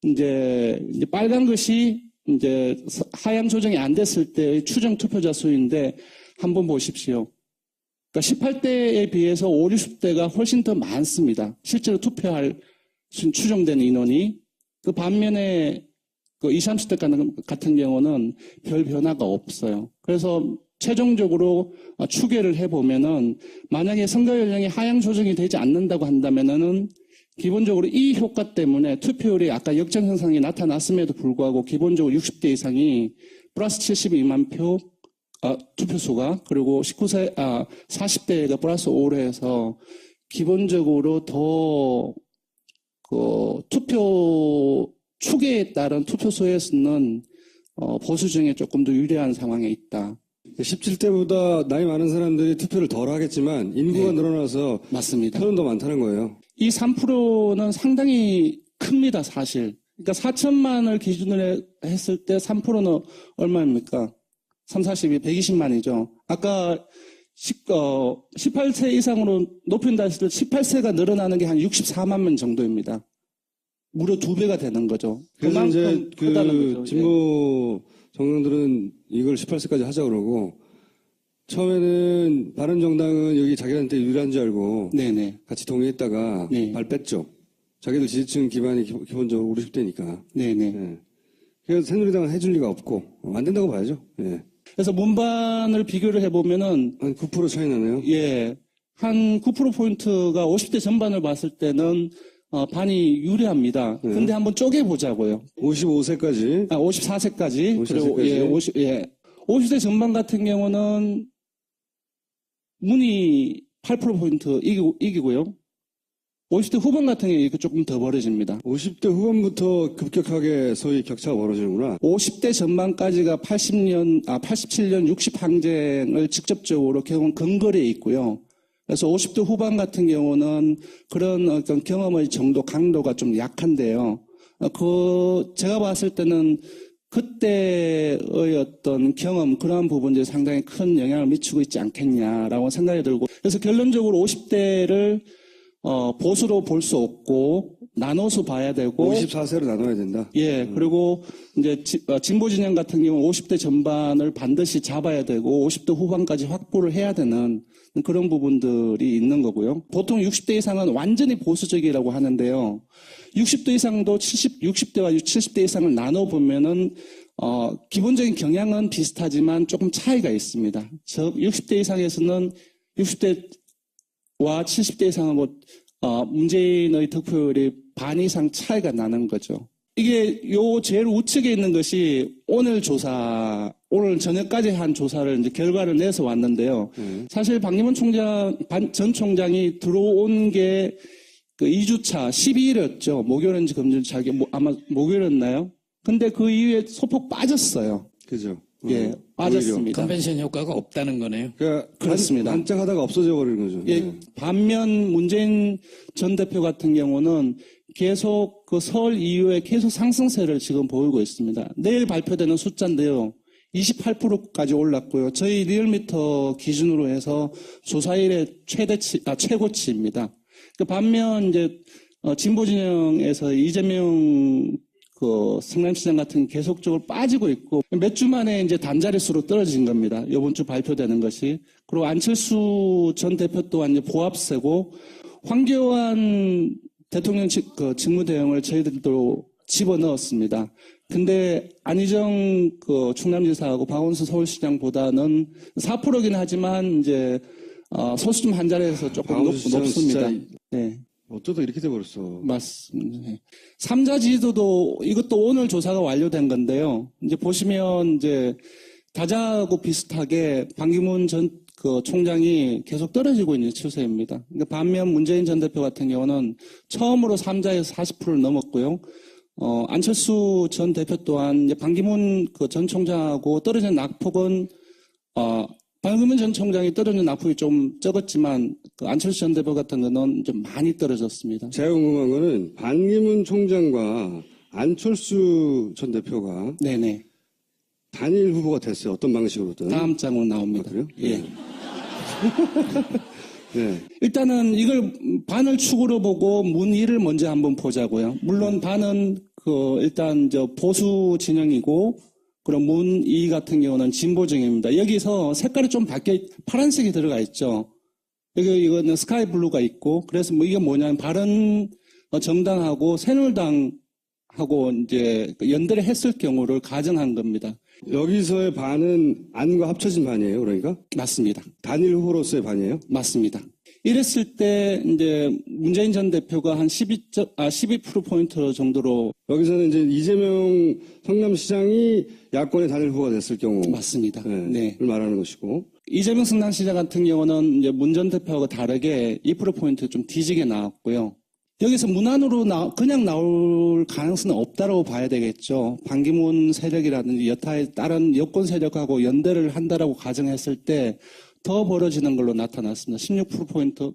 [SPEAKER 14] 이제 빨간 것이 이제 하향 조정이 안 됐을 때의 추정 투표자 수인데 한번 보십시오. 그러니까 18대에 비해서 5, 60대가 훨씬 더 많습니다. 실제로 투표할 추정된 인원이. 그 반면에 그 20, 30대 같은 경우는 별 변화가 없어요. 그래서 최종적으로 추계를 해보면은 만약에 선거 연령이 하향 조정이 되지 않는다고 한다면은 기본적으로 이 효과 때문에 투표율이 아까 역전 현상이 나타났음에도 불구하고 기본적으로 60대 이상이 플러스 72만 표 투표수가 그리고 40대가 플러스 5로 해서 기본적으로 더 투표 추계에 따른 투표수에서는 보수 중에 조금 더 유리한 상황에 있다.
[SPEAKER 1] 17대보다 나이 많은 사람들이 투표를 덜 하겠지만 인구가 늘어나서
[SPEAKER 14] 맞습니다.
[SPEAKER 1] 표는 더 많다는 거예요.
[SPEAKER 14] 이 3%는 상당히 큽니다, 사실. 그러니까 4천만을 기준으로 했을 때 3%는 얼마입니까? 3, 42, 120만이죠. 아까 18세 이상으로 높인다 했을 때 18세가 늘어나는 게 한 64만 명 정도입니다. 무려 2배가 되는 거죠.
[SPEAKER 1] 그래서 이제
[SPEAKER 14] 크다는 거죠.
[SPEAKER 1] 진보 정당들은 이걸 18세까지 하자 그러고 처음에는 바른정당은 여기 자기한테 유리한 줄 알고
[SPEAKER 14] 네네.
[SPEAKER 1] 같이 동의했다가
[SPEAKER 14] 네.
[SPEAKER 1] 발 뺐죠. 자기들 지지층 기반이 기본적으로 50대니까.
[SPEAKER 14] 네네.
[SPEAKER 1] 네. 그래서 새누리당은 해줄 리가 없고 안 된다고 봐야죠. 네.
[SPEAKER 14] 그래서 문반을 비교를 해보면은
[SPEAKER 1] 한 9% 차이 나네요.
[SPEAKER 14] 예, 한 9%포인트가 50대 전반을 봤을 때는 반이 유리합니다.
[SPEAKER 1] 네.
[SPEAKER 14] 근데 한번 쪼개보자고요.
[SPEAKER 1] 55세까지.
[SPEAKER 14] 54세까지. 그리고 50대 전반 같은 경우는 문이 8%포인트 이기고요. 50대 후반 같은 경우에 조금 더 벌어집니다.
[SPEAKER 1] 50대 후반부터 급격하게 소위 격차가 벌어지는구나.
[SPEAKER 14] 50대 전반까지가 87년 60 항쟁을 직접적으로 경험 근거리에 있고요. 그래서 50대 후반 같은 경우는 그런 어떤 경험의 정도, 강도가 좀 약한데요. 제가 봤을 때는 그때의 어떤 경험, 그러한 부분들이 상당히 큰 영향을 미치고 있지 않겠냐라고 생각이 들고. 그래서 결론적으로 50대를 보수로 볼 수 없고, 나눠서 봐야 되고.
[SPEAKER 1] 54세로 나눠야 된다.
[SPEAKER 14] 예, 그리고 이제 진보 진영 같은 경우 50대 전반을 반드시 잡아야 되고, 50대 후반까지 확보를 해야 되는 그런 부분들이 있는 거고요. 보통 60대 이상은 완전히 보수적이라고 하는데요. 60대 이상도 60대와 70대 이상을 나눠보면은, 기본적인 경향은 비슷하지만 조금 차이가 있습니다. 60대 이상에서는 60대와 70대 이상하고, 문재인의 득표율이 반 이상 차이가 나는 거죠. 이게 제일 우측에 있는 것이 오늘 조사, 오늘 저녁까지 한 조사를 이제 결과를 내서 왔는데요. 사실 방기문 전 총장이 들어온 게 그 2주차 12일이었죠. 목요일인지 금요일인지 아마 목요일이었나요? 근데 그 이후에 소폭 빠졌어요.
[SPEAKER 1] 그죠.
[SPEAKER 14] 예, 빠졌습니다.
[SPEAKER 3] 컨벤션 효과가 없다는 거네요.
[SPEAKER 1] 그러니까
[SPEAKER 14] 그렇습니다.
[SPEAKER 1] 반짝하다가 없어져 버리는 거죠.
[SPEAKER 14] 예, 반면 문재인 전 대표 같은 경우는 계속 그 설 이후에 계속 상승세를 지금 보이고 있습니다. 내일 발표되는 숫자인데요. 28%까지 올랐고요. 저희 리얼미터 기준으로 해서 조사일의 최고치입니다. 그 반면 이제 진보 진영에서 이재명 그 성남시장 같은 계속적으로 빠지고 있고 몇 주 만에 이제 단자릿수로 떨어진 겁니다. 이번 주 발표되는 것이. 그리고 안철수 전 대표 또한 이제 보합세고 황교안 대통령 직무대행을 저희들도 집어넣었습니다. 근데 안희정 그 충남지사하고 박원순 서울시장보다는 4%긴 하지만 이제 소수점 한 자리에서 조금 높습니다. 네.
[SPEAKER 1] 어쩌다 이렇게 돼버렸어.
[SPEAKER 14] 맞습니다. 네. 3자 지지도도 이것도 오늘 조사가 완료된 건데요. 이제 보시면 이제 다자하고 비슷하게 방기문 전 그 총장이 계속 떨어지고 있는 추세입니다. 그러니까 반면 문재인 전 대표 같은 경우는 처음으로 3자에서 40%를 넘었고요. 안철수 전 대표 또한 이제 방기문 그 전 총장하고 떨어진 낙폭은 방기문 전 총장이 떨어진 낙폭이 좀 적었지만 그 안철수 전 대표 같은 거는 좀 많이 떨어졌습니다.
[SPEAKER 1] 제가 궁금한 거는 방기문 총장과 안철수 전 대표가
[SPEAKER 14] 네네.
[SPEAKER 1] 단일 후보가 됐어요. 어떤 방식으로든.
[SPEAKER 14] 다음 장으로 나옵니다.
[SPEAKER 1] 그래요?
[SPEAKER 14] 예.
[SPEAKER 1] 네.
[SPEAKER 14] 일단은 이걸 반을 축으로 보고 문의를 먼저 한번 보자고요. 물론 반은 일단 보수 진영이고 그럼 문의 같은 경우는 진보 진영입니다. 여기서 색깔이 좀 바뀌어 파란색이 들어가 있죠. 이거는 스카이 블루가 있고 그래서 이게 뭐냐면 바른 정당하고 새누리당하고 이제 연대를 했을 경우를 가정한 겁니다.
[SPEAKER 1] 여기서의 반은 안과 합쳐진 반이에요, 그러니까?
[SPEAKER 14] 맞습니다.
[SPEAKER 1] 단일 후보로서의 반이에요?
[SPEAKER 14] 맞습니다. 이랬을 때 이제 문재인 전 대표가 한 12% 정도로
[SPEAKER 1] 여기서는 이제 이재명 성남시장이 야권의 단일 후보가 됐을 경우
[SPEAKER 14] 맞습니다. 네.
[SPEAKER 1] 를 말하는 것이고
[SPEAKER 14] 이재명 성남시장 같은 경우는 이제 문 전 대표하고 다르게 2% 좀 뒤지게 나왔고요. 여기서 무난으로 그냥 나올 가능성은 없다라고 봐야 되겠죠. 반기문 세력이라든지 여타의 다른 여권 세력하고 연대를 한다라고 가정했을 때 더 벌어지는 걸로 나타났습니다. 16%포인트.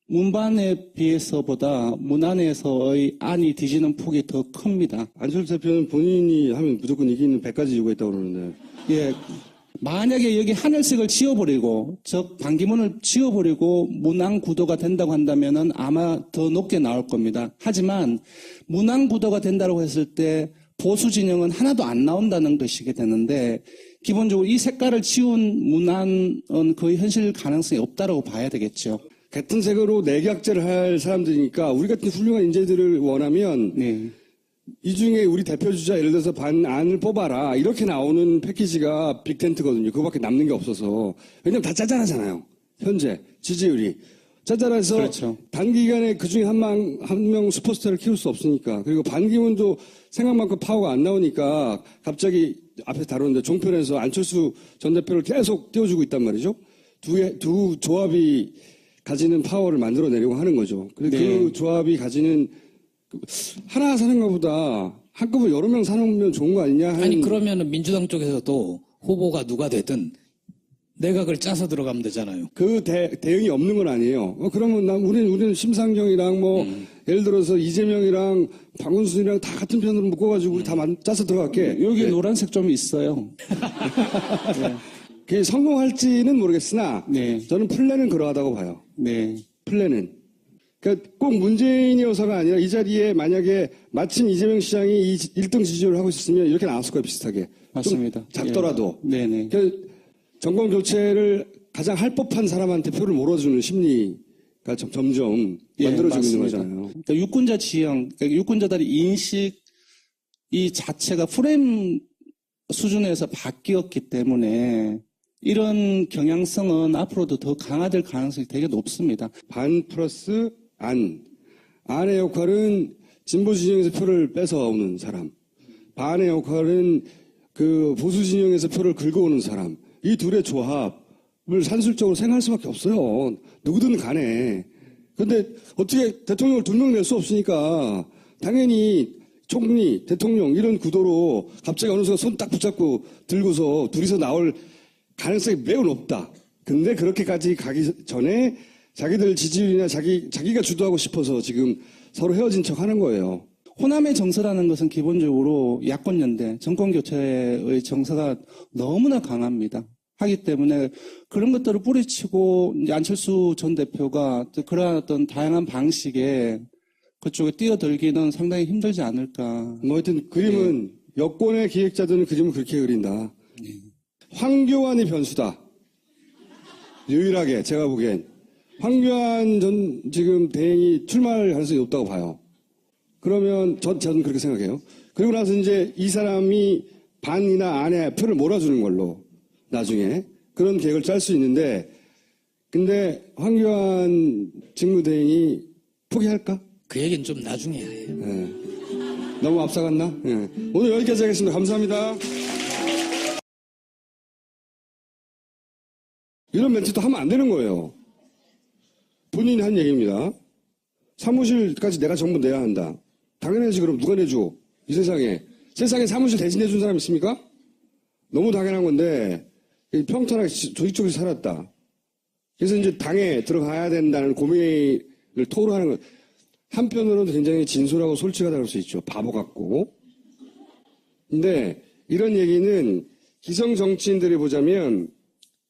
[SPEAKER 14] 문반에 비해서보다 문안에서의 안이 뒤지는 폭이 더 큽니다.
[SPEAKER 1] 안철수 대표는 본인이 하면 무조건 이기는 100가지 이유가 있다고 그러는데.
[SPEAKER 14] 예. 만약에 여기 하늘색을 지워버리고, 즉, 반기문을 지워버리고 문항 구도가 된다고 한다면은 아마 더 높게 나올 겁니다. 하지만 문항 구도가 된다고 했을 때 보수 진영은 하나도 안 나온다는 것이게 되는데, 기본적으로 이 색깔을 지운 문항은 거의 현실 가능성이 없다라고 봐야 되겠죠.
[SPEAKER 1] 같은 색으로 내각제를 할 사람들이니까 우리 같은 훌륭한 인재들을 원하면
[SPEAKER 14] 네.
[SPEAKER 1] 이 중에 우리 대표 주자 예를 들어서 반안을 뽑아라 이렇게 나오는 패키지가 빅텐트거든요. 그거밖에 남는 게 없어서. 왜냐면 다 짜잘하잖아요. 현재 지지율이. 짜잘해서
[SPEAKER 14] 그렇죠.
[SPEAKER 1] 단기간에 그중에 한 명 슈퍼스타를 키울 수 없으니까. 그리고 반기문도 생각만큼 파워가 안 나오니까 갑자기 앞에서 다뤘는데 종편에서 안철수 전 대표를 계속 띄워주고 있단 말이죠. 두 조합이 가지는 파워를 만들어내려고 하는 거죠. 그래서
[SPEAKER 14] 네.
[SPEAKER 1] 그 조합이 가지는 하나 사는 것보다 한꺼번에 여러 명 사놓으면 좋은 거 아니냐 하는.
[SPEAKER 3] 아니 그러면은 민주당 쪽에서도 후보가 누가 되든 내각을 짜서 들어가면 되잖아요.
[SPEAKER 1] 그 대응이 없는 건 아니에요. 그러면 우리는 심상정이랑 예를 들어서 이재명이랑 박원순이랑 다 같은 편으로 묶어가지고 우리 다 짜서 들어갈게.
[SPEAKER 14] 여기 노란색 좀 있어요.
[SPEAKER 1] 네. 그게 성공할지는 모르겠으나
[SPEAKER 14] 네.
[SPEAKER 1] 저는 플랜은 그러하다고 봐요.
[SPEAKER 14] 네.
[SPEAKER 1] 플랜은. 그러니까 꼭 문재인이어서가 아니라 이 자리에 만약에 마침 이재명 시장이 1등 지지율을 하고 있었으면 이렇게 나왔을 거예요, 비슷하게.
[SPEAKER 14] 맞습니다.
[SPEAKER 1] 좀 작더라도.
[SPEAKER 14] 예. 네네.
[SPEAKER 1] 그러니까 정권 교체를 가장 할 법한 사람한테 표를 몰아주는 심리가 점점 만들어지고 있는 거잖아요.
[SPEAKER 14] 그러니까 유권자 지형, 그러니까 유권자들의 인식 이 자체가 프레임 수준에서 바뀌었기 때문에 이런 경향성은 앞으로도 더 강화될 가능성이 되게 높습니다.
[SPEAKER 1] 반 플러스 안. 안의 역할은 진보 진영에서 표를 뺏어오는 사람. 반의 역할은 그 보수 진영에서 표를 긁어오는 사람, 이 둘의 조합을 산술적으로 생각할 수밖에 없어요. 누구든 간에. 근데 어떻게 대통령을 2명 낼 수 없으니까 당연히 총리, 대통령 이런 구도로 갑자기 어느 순간 손 딱 붙잡고 들고서 둘이서 나올 가능성이 매우 높다. 근데 그렇게까지 가기 전에 자기들 지지율이나 자기가 주도하고 싶어서 지금 서로 헤어진 척 하는 거예요.
[SPEAKER 14] 호남의 정서라는 것은 기본적으로 야권연대, 정권교체의 정서가 너무나 강합니다. 하기 때문에 그런 것들을 뿌리치고 이제 안철수 전 대표가 그러한 어떤 다양한 방식에 그쪽에 뛰어들기는 상당히 힘들지 않을까.
[SPEAKER 1] 뭐 하여튼 그림은 여권의 기획자들은 그림을 그렇게 그린다. 황교안이 변수다. 유일하게 제가 보기엔 황교안 전 지금 대행이 출마할 가능성이 높다고 봐요. 그러면 저는 그렇게 생각해요. 그리고 나서 이제 이 사람이 반이나 안에 표를 몰아주는 걸로 나중에 그런 계획을 짤 수 있는데, 근데 황교안 직무대행이 포기할까?
[SPEAKER 3] 그 얘기는 좀 나중에 해요.
[SPEAKER 1] 네. 너무 앞서갔나? 네. 오늘 여기까지 하겠습니다. 감사합니다. 이런 멘트도 하면 안 되는 거예요. 본인이 한 얘기입니다. 사무실까지 내가 전부 내야 한다. 당연하지. 그럼 누가 내줘? 이 세상에 사무실 대신해준 사람 있습니까? 너무 당연한 건데 평탄하게 조직적으로 살았다. 그래서 이제 당에 들어가야 된다는 고민을 토로하는 것. 한편으로는 굉장히 진솔하고 솔직하다고 할 수 있죠. 바보 같고. 근데 이런 얘기는 기성 정치인들이 보자면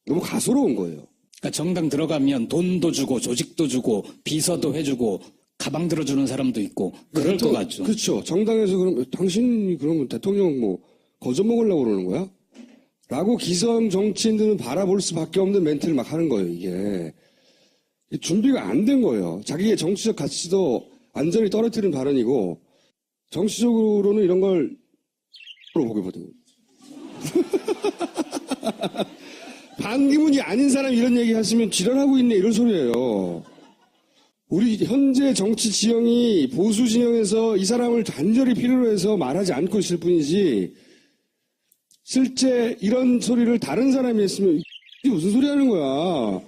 [SPEAKER 1] 너무 가소로운 거예요.
[SPEAKER 3] 그러니까 정당 들어가면 돈도 주고 조직도 주고 비서도 해주고 가방 들어주는 사람도 있고 그럴 것 같죠.
[SPEAKER 1] 그렇죠. 정당에서 그럼 당신이 그러면 대통령 뭐 거저 먹으려고 그러는 거야? 라고 기성 정치인들은 바라볼 수밖에 없는 멘트를 막 하는 거예요. 이게 준비가 안 된 거예요. 자기의 정치적 가치도 완전히 떨어뜨린 발언이고 정치적으로는 이런 걸 보기거든요. 반기문이 아닌 사람이 이런 얘기 하시면 지랄하고 있네 이런 소리예요. 우리 현재 정치 지형이 보수 진영에서 이 사람을 간절히 필요로 해서 말하지 않고 있을 뿐이지 실제 이런 소리를 다른 사람이 했으면 이게 무슨 소리 하는 거야.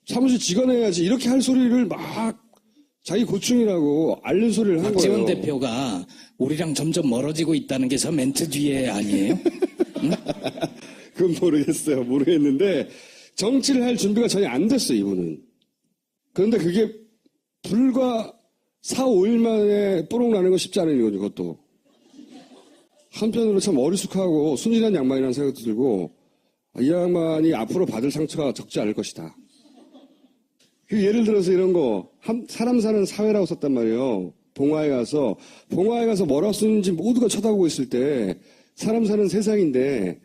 [SPEAKER 1] 사무실 직원해야지 이렇게 할 소리를 막 자기 고충이라고 앓는 소리를 한 거예요.
[SPEAKER 3] 박지원 대표가 우리랑 점점 멀어지고 있다는 게 저 멘트 뒤에 아니에요? 응?
[SPEAKER 1] 그건 모르겠어요. 모르겠는데 정치를 할 준비가 전혀 안 됐어요. 이분은. 그런데 그게 불과 4, 5일 만에 뽀록 나는 건 쉽지 않은 거죠. 그것도. 한편으로 참 어리숙하고 순진한 양반이라는 생각도 들고 이 양반이 앞으로 받을 상처가 적지 않을 것이다. 그 예를 들어서 이런 거 사람 사는 사회라고 썼단 말이에요. 봉화에 가서 뭐라고 쓰는지 모두가 쳐다보고 있을 때 사람 사는 세상인데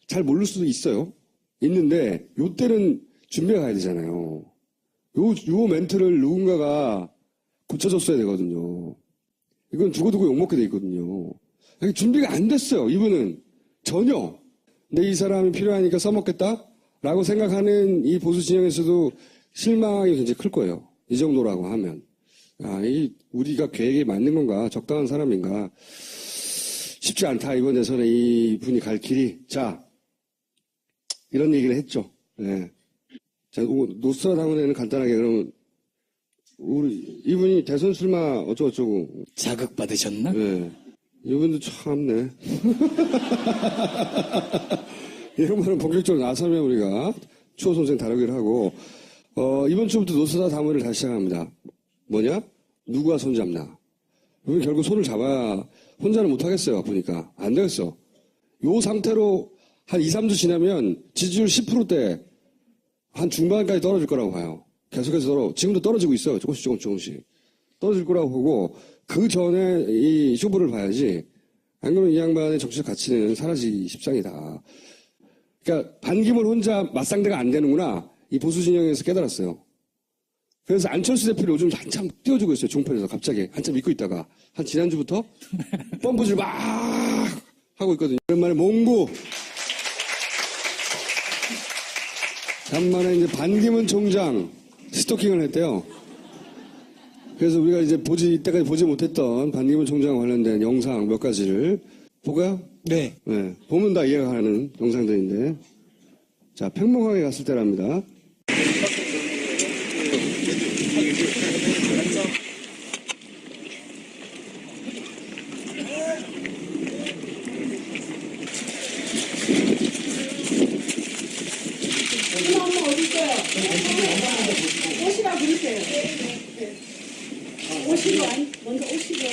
[SPEAKER 1] 잘 모를 수도 있어요. 있는데 요때는 준비가 가야 되잖아요. 요 멘트를 누군가가 고쳐줬어야 되거든요. 이건 두고두고 욕먹게 돼 있거든요. 준비가 안 됐어요. 이분은 전혀. 근데 이 사람이 필요하니까 써먹겠다라고 생각하는 이 보수 진영에서도 실망이 굉장히 클 거예요. 이 정도라고 하면. 우리가 계획에 맞는 건가? 적당한 사람인가? 쉽지 않다. 이번에서는 이 분이 갈 길이. 자, 이런 얘기를 했죠. 네. 자, 노스트라다무스는 간단하게 그러면 이분이 대선 출마 어쩌고저쩌고.
[SPEAKER 3] 자극 받으셨나?
[SPEAKER 1] 네. 이분도 참네. 이런 거는 본격적으로 나서면 우리가 추호 선생 다루기를 하고, 이번 주부터 노스트라다무스를 다시 시작합니다. 뭐냐? 누가 손잡나? 이분 결국 손을 잡아야 혼자는 못하겠어요. 보니까. 안 되겠어. 요 상태로 한 2, 3주 지나면 지지율 10%대 한 중반까지 떨어질 거라고 봐요. 계속해서 지금도 떨어지고 있어요. 조금씩. 떨어질 거라고 보고, 그 전에 이 쇼부를 봐야지. 안 그러면 이 양반의 정치적 가치는 사라지기 십상이다. 그러니까 반기문 혼자 맞상대가 안 되는구나. 이 보수 진영에서 깨달았어요. 그래서 안철수 대표를 요즘 한참 띄워주고 있어요. 종편에서 갑자기. 한참 믿고 있다가. 한 지난주부터 펌프질 막 하고 있거든요. 오랜만에 몽구. 간만에 이제 반기문 총장 스토킹을 했대요. 그래서 우리가 이제 이때까지 보지 못했던 반기문 총장 관련된 영상 몇 가지를 보고요?
[SPEAKER 12] 네.
[SPEAKER 1] 네. 보면 다 이해가 가는 영상들인데. 자, 팽목항에 갔을 때랍니다.
[SPEAKER 8] 옷이라 부르세요. 옷이로 먼저 옷이로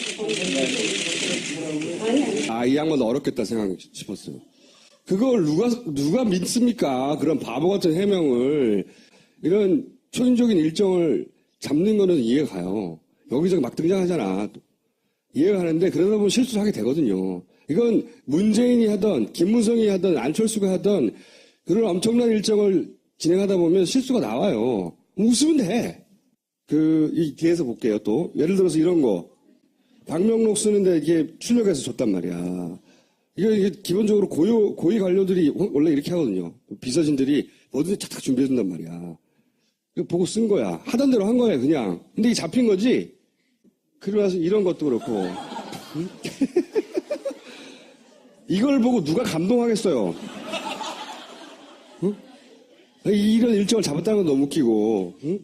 [SPEAKER 1] 아, 이 양반 어렵겠다 생각 싶었어요. 그걸 누가 믿습니까? 그런 바보 같은 해명을. 이런 초인적인 일정을 잡는 거는 이해가 가요. 여기저기 막 등장하잖아. 이해가 가는데 그러다 보면 실수를 하게 되거든요. 이건 문재인이 하던, 김무성이 하던, 안철수가 하던 그런 엄청난 일정을 진행하다 보면 실수가 나와요. 웃으면 돼. 이 뒤에서 볼게요, 또. 예를 들어서 이런 거. 박명록 쓰는데 이게 출력해서 줬단 말이야. 이게 기본적으로 고위 관료들이 원래 이렇게 하거든요. 비서진들이 뭐든지 착착 준비해준단 말이야. 이거 보고 쓴 거야. 하던 대로 한 거야, 그냥. 근데 이게 잡힌 거지? 그러고 나서 이런 것도 그렇고. 응? 이걸 보고 누가 감동하겠어요? 응? 이런 일정을 잡았다는 건 너무 웃기고. 응?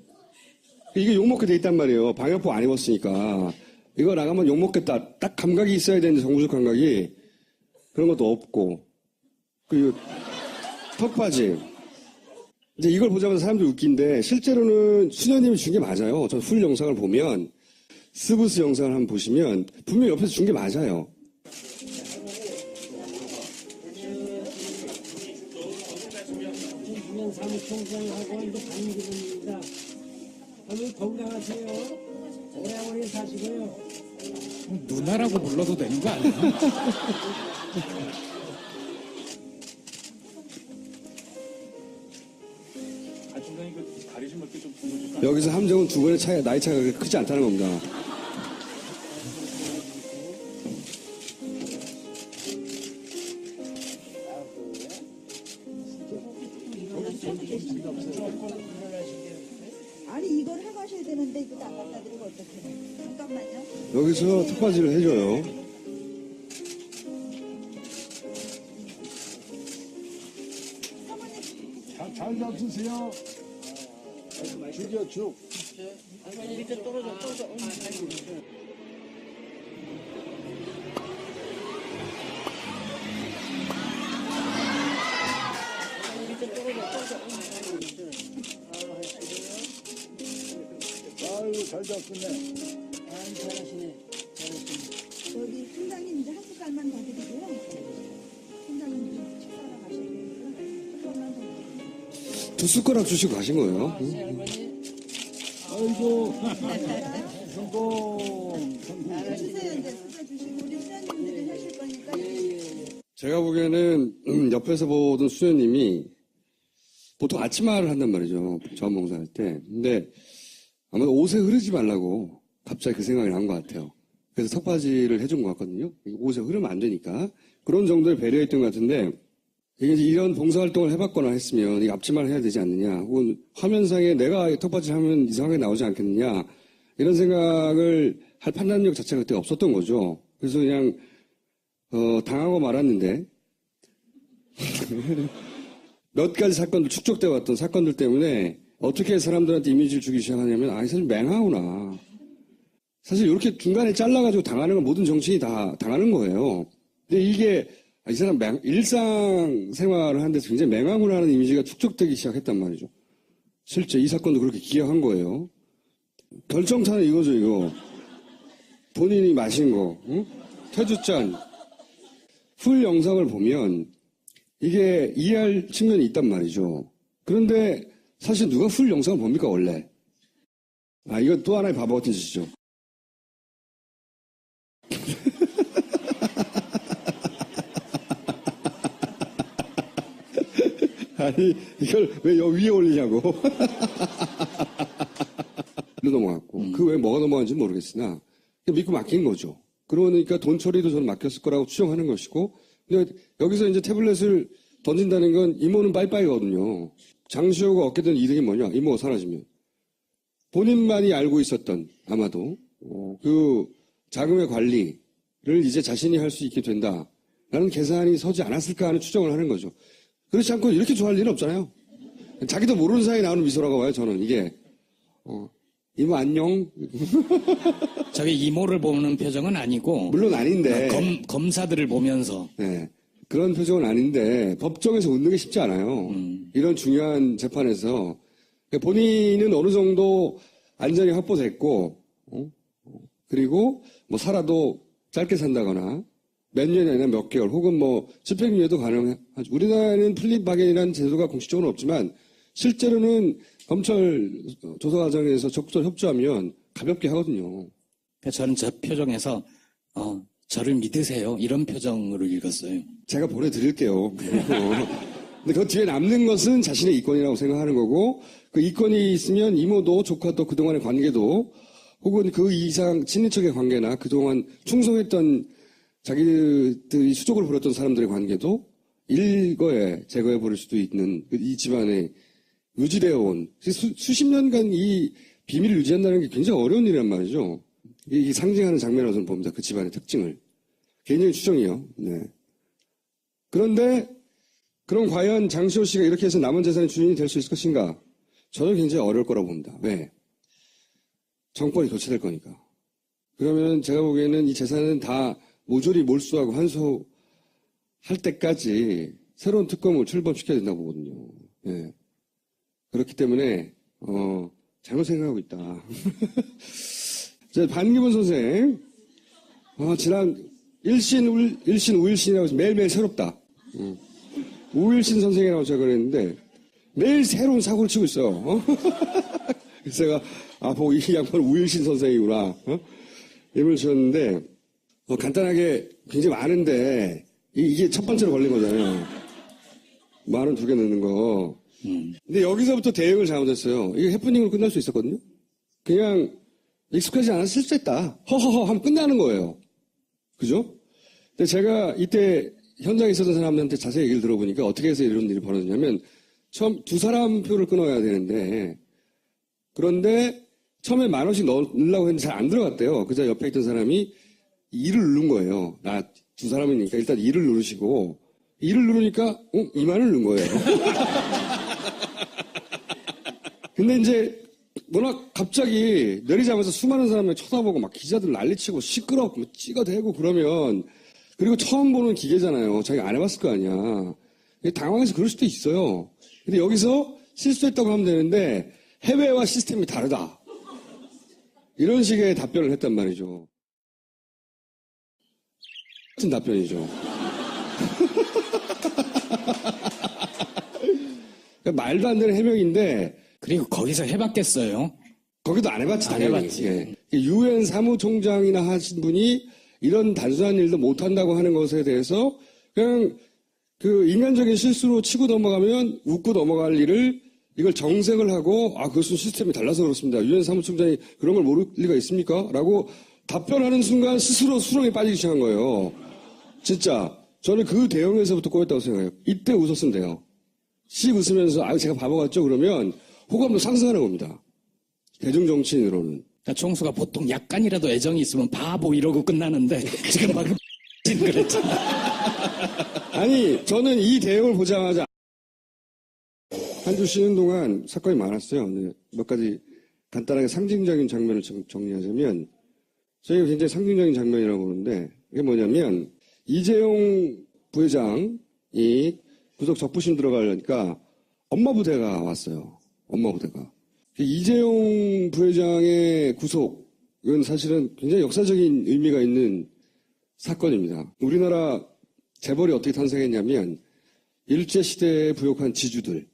[SPEAKER 1] 이게 욕먹게 돼 있단 말이에요. 방역복 안 입었으니까. 이거 나가면 욕먹겠다. 딱 감각이 있어야 되는데, 정부적 감각이. 그런 것도 없고. 그리고 턱받이. 이제 이걸 보자마자 사람들이 웃긴데, 실제로는 수녀님이 준 게 맞아요. 저 풀 영상을 보면, 스브스 영상을 한번 보시면, 분명히 옆에서 준 게 맞아요.
[SPEAKER 15] 사무총장하고 이제 가는 길입니다. 오늘 건강하세요. 오래오래 사시고요.
[SPEAKER 3] 누나라고 불러도 되는 거 아니야?
[SPEAKER 1] 여기서 함정은 두 분의 차이, 나이 차이가 그렇게 크지 않다는 겁니다.
[SPEAKER 5] 아니 이걸 하고 하셔야 되는데 이거 안 갖다 드리고 어떡해. 잠깐만요.
[SPEAKER 1] 여기서 턱받이를 해줘요.
[SPEAKER 4] 잘 잡수세요. 죽여 죽.
[SPEAKER 15] 밑에 떨어져.
[SPEAKER 4] 아이고 잘 잡수네.
[SPEAKER 15] 잘하시네.
[SPEAKER 5] 저기 팀장님 이제 한 숟갈만 더 드리고요. 팀장님 좀 식사하러 가셔야 되니까 조금만 더 드릴게요.
[SPEAKER 1] 두 숟가락 주시고 가신 거예요.
[SPEAKER 4] 아이고 성공.
[SPEAKER 5] 주세요 이제 숟갈 주시고 우리 수장님들이 하실 거니까.
[SPEAKER 1] 제가 보기에는 옆에서 보던 수녀님이 보통 아침마를 한단 말이죠. 자원봉사할 때. 근데 아마도 옷에 흐르지 말라고 갑자기 그 생각이 난 것 같아요. 그래서 턱받이를 해준 것 같거든요. 옷에 흐르면 안 되니까. 그런 정도의 배려했던 것 같은데 이게 이런 봉사활동을 해봤거나 했으면 이 앞치마를 해야 되지 않느냐. 혹은 화면상에 내가 턱받이를 하면 이상하게 나오지 않겠느냐. 이런 생각을 할 판단력 자체가 그때 없었던 거죠. 그래서 그냥 당하고 말았는데 몇 가지 사건들 축적되어 왔던 사건들 때문에 어떻게 사람들한테 이미지를 주기 시작하냐면 아, 이 사람 맹하구나. 사실 이렇게 중간에 잘라가지고 당하는 건 모든 정치인이 다 당하는 거예요. 근데 이게 이 사람 일상생활을 하는 데서 굉장히 맹하구나 하는 이미지가 축적되기 시작했단 말이죠. 실제 이 사건도 그렇게 기억한 거예요. 결정타는 이거죠, 이거. 본인이 마신 거, 응? 퇴주잔. 풀 영상을 보면 이게 이해할 측면이 있단 말이죠. 그런데 사실 누가 풀 영상을 봅니까, 원래? 아, 이건 또 하나의 바보 같은 짓이죠. 아니, 이걸 왜 여기 위에 올리냐고. 넘어갔고, 그 외에 뭐가 넘어간지 모르겠으나, 믿고 맡긴 거죠. 그러니까 돈 처리도 저는 맡겼을 거라고 추정하는 것이고, 근데 여기서 이제 태블릿을 던진다는 건 이모는 빠이빠이거든요. 장시호가 얻게 된 이득이 뭐냐? 이모가 사라지면. 본인만이 알고 있었던, 아마도, 그 자금의 관리를 이제 자신이 할 수 있게 된다. 라는 계산이 서지 않았을까 하는 추정을 하는 거죠. 그렇지 않고 이렇게 좋아할 일은 없잖아요. 자기도 모르는 사이에 나오는 미소라고 봐요, 저는. 이게. 이모 안녕.
[SPEAKER 3] 저게 이모를 보는 표정은 아니고.
[SPEAKER 1] 물론 아닌데.
[SPEAKER 3] 검사들을 보면서.
[SPEAKER 1] 네. 그런 표정은 아닌데, 법정에서 웃는 게 쉽지 않아요. 이런 중요한 재판에서. 본인은 어느 정도 안전이 확보됐고, 그리고 뭐 살아도 짧게 산다거나, 몇 년이 아니라 몇 개월, 혹은 뭐 집행유예도 가능하죠. 우리나라에는 플립 바겐이라는 제도가 공식적으로는 없지만, 실제로는 검찰 조사 과정에서 적극적으로 협조하면 가볍게 하거든요.
[SPEAKER 3] 저는 저 표정에서 저를 믿으세요 이런 표정으로 읽었어요.
[SPEAKER 1] 제가 보내드릴게요. 근데 그 뒤에 남는 것은 자신의 이권이라고 생각하는 거고 그 이권이 있으면 이모도 조카도 그동안의 관계도 혹은 그 이상 친인척의 관계나 그동안 충성했던 자기들이 수족을 부렸던 사람들의 관계도 제거해 버릴 수도 있는 이 집안의 유지되어 온 수십 년간 이 비밀을 유지한다는 게 굉장히 어려운 일이란 말이죠. 이게 상징하는 장면이라고 저는 봅니다. 그 집안의 특징을. 개인적인 추정이요. 네. 그런데 그럼 과연 장시호 씨가 이렇게 해서 남은 재산의 주인이 될 수 있을 것인가? 저는 굉장히 어려울 거라고 봅니다. 왜? 정권이 교체될 거니까. 그러면 제가 보기에는 이 재산은 다 모조리 몰수하고 환수할 때까지 새로운 특검을 출범시켜야 된다고 보거든요. 네. 그렇기 때문에 잘못 생각하고 있다. 반기문 선생 지난 1신, 우일신이라고 해서 매일매일 새롭다. 우일신 선생이라고 제가 그랬는데 매일 새로운 사고를 치고 있어요. 그래서 제가 보고 이 양반은 우일신 선생이구나. 이름을 지었는데 간단하게 굉장히 많은데 이게 첫 번째로 걸린 거잖아요. 말은 2개 넣는 거. 근데 여기서부터 대응을 잘못했어요. 이게 해프닝으로 끝날 수 있었거든요. 그냥 익숙하지 않아서 실수했다. 허허허 하면 끝나는 거예요. 그죠? 근데 제가 이때 현장에 있었던 사람들한테 자세히 얘기를 들어보니까 어떻게 해서 이런 일이 벌어졌냐면 처음 2사람 표를 끊어야 되는데 그런데 처음에 10,000원씩 넣으려고 했는데 잘 안 들어갔대요. 그저 옆에 있던 사람이 2를 누른 거예요. 2사람이니까 일단 2를 누르시고 2를 누르니까 2만을 누른 거예요. 근데 이제 워낙 갑자기 내리자마자 수많은 사람이 쳐다보고 막 기자들 난리치고 시끄럽고 찍어대고 그러면 그리고 처음 보는 기계잖아요. 자기가 안 해봤을 거 아니야. 당황해서 그럴 수도 있어요. 근데 여기서 실수했다고 하면 되는데 해외와 시스템이 다르다. 이런 식의 답변을 했단 말이죠. 같은 답변이죠. 말도 안 되는 해명인데
[SPEAKER 3] 그리고 거기서 해봤겠어요?
[SPEAKER 1] 거기도 안 해봤지,
[SPEAKER 3] 안
[SPEAKER 1] 당연히.
[SPEAKER 3] 해봤지.
[SPEAKER 1] 예. 유엔 사무총장이나 하신 분이 이런 단순한 일도 못한다고 하는 것에 대해서 그냥 그 인간적인 실수로 치고 넘어가면 웃고 넘어갈 일을 이걸 정색을 하고 그것은 시스템이 달라서 그렇습니다. 유엔 사무총장이 그런 걸 모를 리가 있습니까? 라고 답변하는 순간 스스로 수렁에 빠지기 시작한 거예요. 진짜 저는 그 대응에서부터 꼬였다고 생각해요. 이때 웃었으면 돼요. 씩 웃으면서 제가 바보 같죠? 그러면 호감도 상승하는 겁니다. 대중정치인으로는.
[SPEAKER 3] 그러니까 총수가 보통 약간이라도 애정이 있으면 바보 이러고 끝나는데 지금 방금 그랬잖아.
[SPEAKER 1] 아니 저는 이 대응을 보자마자 한 주 쉬는 동안 사건이 많았어요. 네, 몇 가지 간단하게 상징적인 장면을 정리하자면 저희가 굉장히 상징적인 장면이라고 보는데 이게 뭐냐면 이재용 부회장이 구속 적부심 들어가려니까 엄마 부대가 왔어요. 엄마 부대가. 이재용 부회장의 구속은 사실은 굉장히 역사적인 의미가 있는 사건입니다. 우리나라 재벌이 어떻게 탄생했냐면 일제시대에 부역한 지주들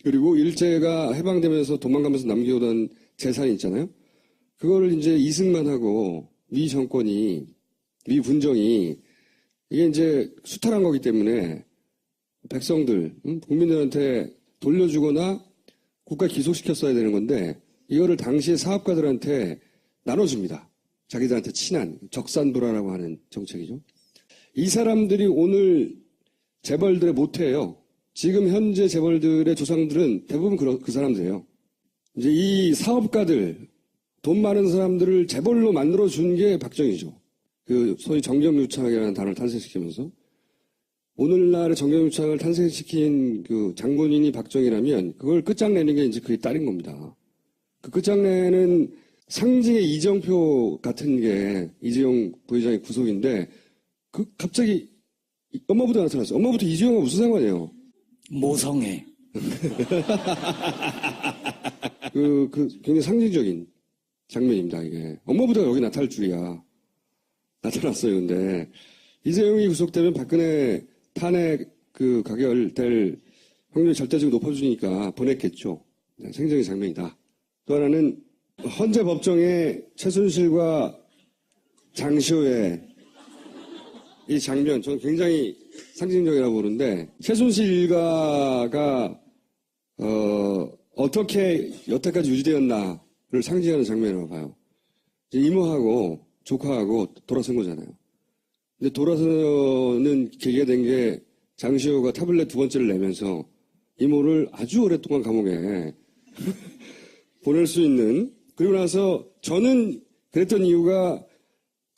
[SPEAKER 1] 그리고 일제가 해방되면서 도망가면서 남겨오던 재산이 있잖아요. 그거를 이제 이승만 하고 미 정권이 미 군정이 이게 이제 수탈한 거기 때문에 백성들, 국민들한테 돌려주거나 국가에 기속시켰어야 되는 건데 이거를 당시에 사업가들한테 나눠줍니다. 자기들한테 친한 적산불화라고 하는 정책이죠. 이 사람들이 오늘 재벌들의 모태예요. 지금 현재 재벌들의 조상들은 대부분 그 사람들이에요. 이제 이 사업가들, 돈 많은 사람들을 재벌로 만들어준 게 박정희죠. 그 소위 정경유착이라는 단어를 탄생시키면서 오늘날의 정경유착을 탄생시킨 그 장본인이 박정희라면 그걸 끝장내는 게 이제 그의 딸인 겁니다. 그 끝장내는 상징의 이정표 같은 게 이재용 부회장의 구속인데 그 갑자기 엄마부터 나타났어요. 엄마부터 이재용과 무슨 상관이에요?
[SPEAKER 3] 모성애.
[SPEAKER 1] 굉장히 상징적인 장면입니다, 이게. 엄마부터가 여기 나타날 줄이야. 나타났어요, 근데. 이재용이 구속되면 박근혜 탄핵 가결될 확률이 절대적으로 높아지니까 보냈겠죠. 네, 생적인 장면이다. 또 하나는 헌재 법정에 최순실과 장시호의 이 장면, 저는 굉장히 상징적이라고 보는데, 최순실 일가가, 어떻게 여태까지 유지되었나를 상징하는 장면이라고 봐요. 이제 이모하고 조카하고 돌아선 거잖아요. 근데 돌아서는 계기가 된 게 장시호가 타블렛 2번째를 내면서 이모를 아주 오랫동안 감옥에 보낼 수 있는, 그리고 나서 저는 그랬던 이유가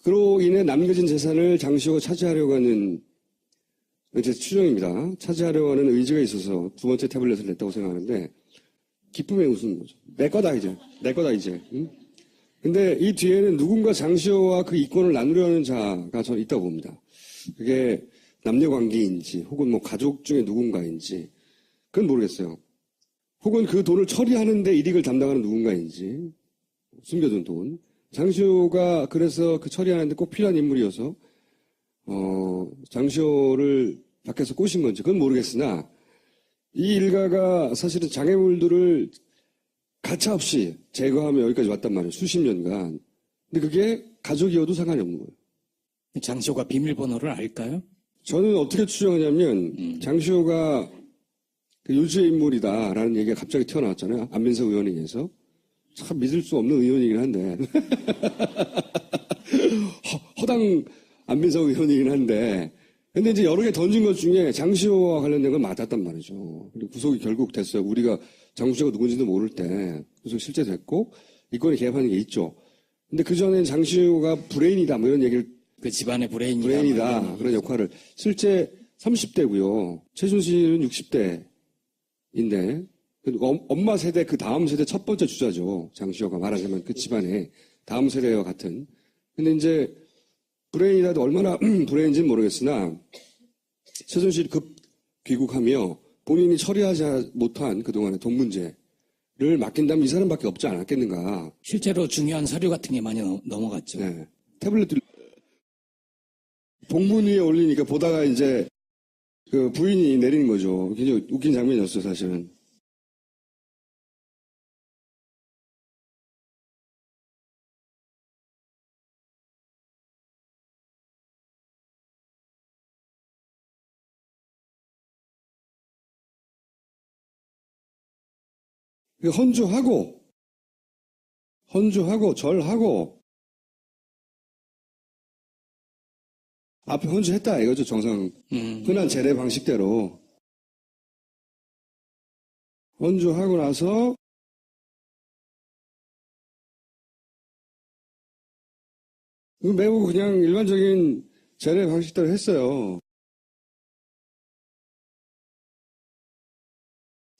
[SPEAKER 1] 그로 인해 남겨진 재산을 장시호가 차지하려고 하는 제 추정입니다. 차지하려고 하는 의지가 있어서 2번째 태블릿을 냈다고 생각하는데 기쁨에 웃는 거죠. 내 거다 이제. 내 거다 이제. 응? 근데 이 뒤에는 누군가 장시호와 그 이권을 나누려는 자가 저는 있다고 봅니다. 그게 남녀관계인지 혹은 뭐 가족 중에 누군가인지 그건 모르겠어요. 혹은 그 돈을 처리하는데 이익을 담당하는 누군가인지 숨겨둔 돈. 장시호가 그래서 그 처리하는데 꼭 필요한 인물이어서 장시호를 밖에서 꼬신 건지 그건 모르겠으나 이 일가가 사실은 장애물들을 가차없이 제거하며 여기까지 왔단 말이에요. 수십 년간. 근데 그게 가족이어도 상관이 없는 거예요.
[SPEAKER 3] 장시호가 비밀번호를 알까요?
[SPEAKER 1] 저는 어떻게 추정하냐면 장시호가 그 요주의 인물이다라는 얘기가 갑자기 튀어나왔잖아요. 안민석 의원에 의해서. 참 믿을 수 없는 의원이긴 한데 허당 안민석 의원이긴 한데 근데 이제 여러 개 던진 것 중에 장시호와 관련된 건 맞았단 말이죠. 그리고 구속이 결국 됐어요. 우리가 장시호가 누군지도 모를 때 구속 실제 됐고 이권이 개입하는 게 있죠. 근데 그 전엔 장시호가 브레인이다 뭐 이런 얘기를
[SPEAKER 3] 그 집안의 브레인이다
[SPEAKER 1] 그런 역할을 실제 30대고요. 최순실은 60대인데 엄마 세대 그 다음 세대 첫 번째 주자죠. 장시호가 말하자면 그 집안의 다음 세대와 같은. 근데 이제 브레인이라도 얼마나 브레인인지는 모르겠으나 최순실이 급 귀국하며 본인이 처리하지 못한 그동안의 돈 문제를 맡긴다면 이 사람밖에 없지 않았겠는가.
[SPEAKER 3] 실제로 중요한 서류 같은 게 많이 넘어갔죠.
[SPEAKER 1] 네. 태블릿들 봉문 위에 올리니까 보다가 이제 그 부인이 내리는 거죠. 굉장히 웃긴 장면이었어요, 사실은. 헌주하고 절하고 앞에 헌주했다 이거죠. 정상 흔한 제례 방식대로 헌주하고 나서 매우 그냥 일반적인 제례 방식대로 했어요.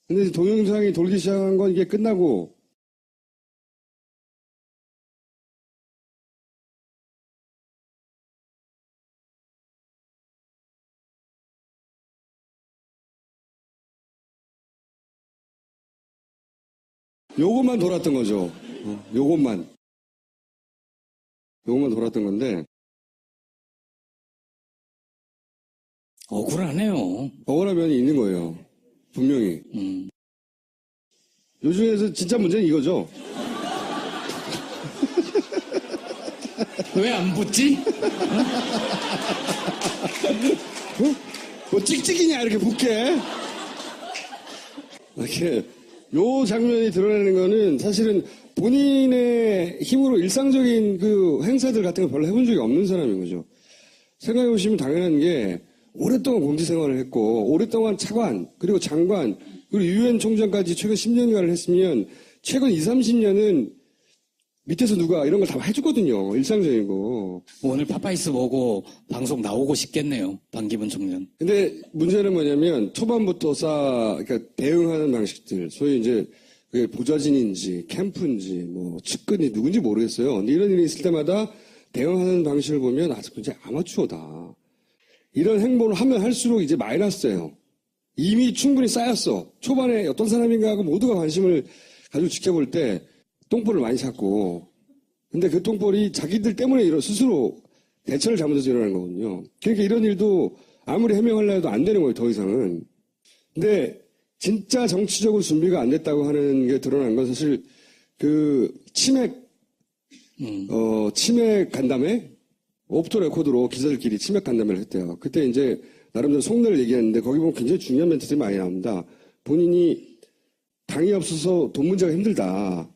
[SPEAKER 1] 근데 동영상이 돌기 시작한 건 이게 끝나고 요것만 돌았던 거죠. 요것만 돌았던 건데
[SPEAKER 3] 억울하네요.
[SPEAKER 1] 억울한 면이 있는 거예요. 분명히. 요즘에서 진짜 문제는 이거죠.
[SPEAKER 3] 왜 안 붙지?
[SPEAKER 1] 뭐 찍찍이냐 이렇게 붙게. 이렇게 요 장면이 드러내는 거는 사실은 본인의 힘으로 일상적인 그 행사들 같은 거 별로 해본 적이 없는 사람인 거죠. 생각해 보시면 당연한 게 오랫동안 공직 생활을 했고 오랫동안 차관 그리고 장관 그리고 유엔 총장까지 최근 10년간을 했으면 최근 20, 30년은 밑에서 누가 이런 걸 다 해주거든요. 일상적인 거.
[SPEAKER 3] 오늘 파파이스 보고 방송 나오고 싶겠네요. 반기문 총장.
[SPEAKER 1] 근데 문제는 뭐냐면 초반부터 그러니까 대응하는 방식들, 소위 이제 그게 보좌진인지 캠프인지 뭐 측근이 누군지 모르겠어요. 근데 이런 일이 있을 때마다 대응하는 방식을 보면 아주 굉장히 아마추어다. 이런 행보를 하면 할수록 이제 마이너스예요. 이미 충분히 쌓였어. 초반에 어떤 사람인가 하고 모두가 관심을 가지고 지켜볼 때 똥볼을 많이 찾고, 근데 그 똥볼이 자기들 때문에 스스로 대처를 잘못해서 일어나는 거거든요. 그러니까 이런 일도 아무리 해명하려 해도 안 되는 거예요, 더 이상은. 근데 진짜 정치적으로 준비가 안 됐다고 하는 게 드러난 건 사실 그 치맥 간담회? 오프터 레코드로 기자들끼리 치맥 간담회를 했대요. 그때 이제 나름대로 속내를 얘기했는데 거기 보면 굉장히 중요한 멘트들이 많이 나옵니다. 본인이 당이 없어서 돈 문제가 힘들다.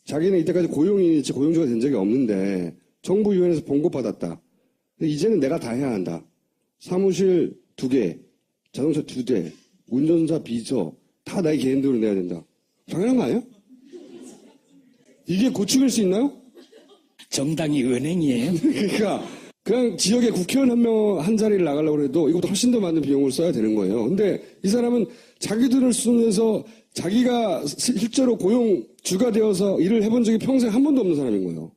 [SPEAKER 1] 자기는 이때까지 고용인이지 고용주가 된 적이 없는데 정부 유엔에서 봉급받았다. 근데 이제는 내가 다 해야 한다. 사무실 2개, 자동차 2대, 운전사 비서 다 나의 개인돈으로 내야 된다. 당연한 거 아니에요? 이게 고충일 수 있나요?
[SPEAKER 3] 정당이 은행이에요?
[SPEAKER 1] 그러니까 그냥 지역에 국회의원 한 자리를 나가려고 해도 이것보다 훨씬 더 많은 비용을 써야 되는 거예요. 근데 이 사람은 자기들을 쓰면서 자기가 실제로 고용주가 되어서 일을 해본 적이 평생 한 번도 없는 사람인 거예요.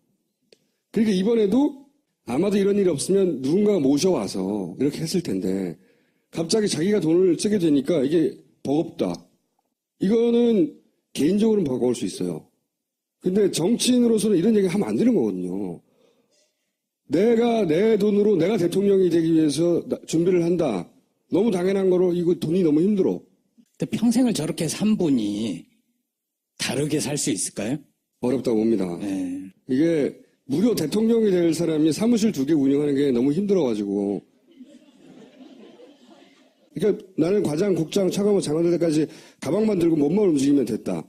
[SPEAKER 1] 그러니까 이번에도 아마도 이런 일이 없으면 누군가가 모셔와서 이렇게 했을 텐데 갑자기 자기가 돈을 쓰게 되니까 이게 버겁다. 이거는 개인적으로는 버거울 수 있어요. 근데 정치인으로서는 이런 얘기 하면 안 되는 거거든요. 내가 내 돈으로 내가 대통령이 되기 위해서 준비를 한다. 너무 당연한 거로 이거 돈이 너무 힘들어.
[SPEAKER 3] 근데 평생을 저렇게 산 분이 다르게 살 수 있을까요?
[SPEAKER 1] 어렵다고 봅니다.
[SPEAKER 3] 네.
[SPEAKER 1] 이게 무려 대통령이 될 사람이 사무실 2개 운영하는 게 너무 힘들어가지고. 그러니까 나는 과장, 국장, 차관보 장관 될 때까지 가방만 들고 몸만 움직이면 됐다.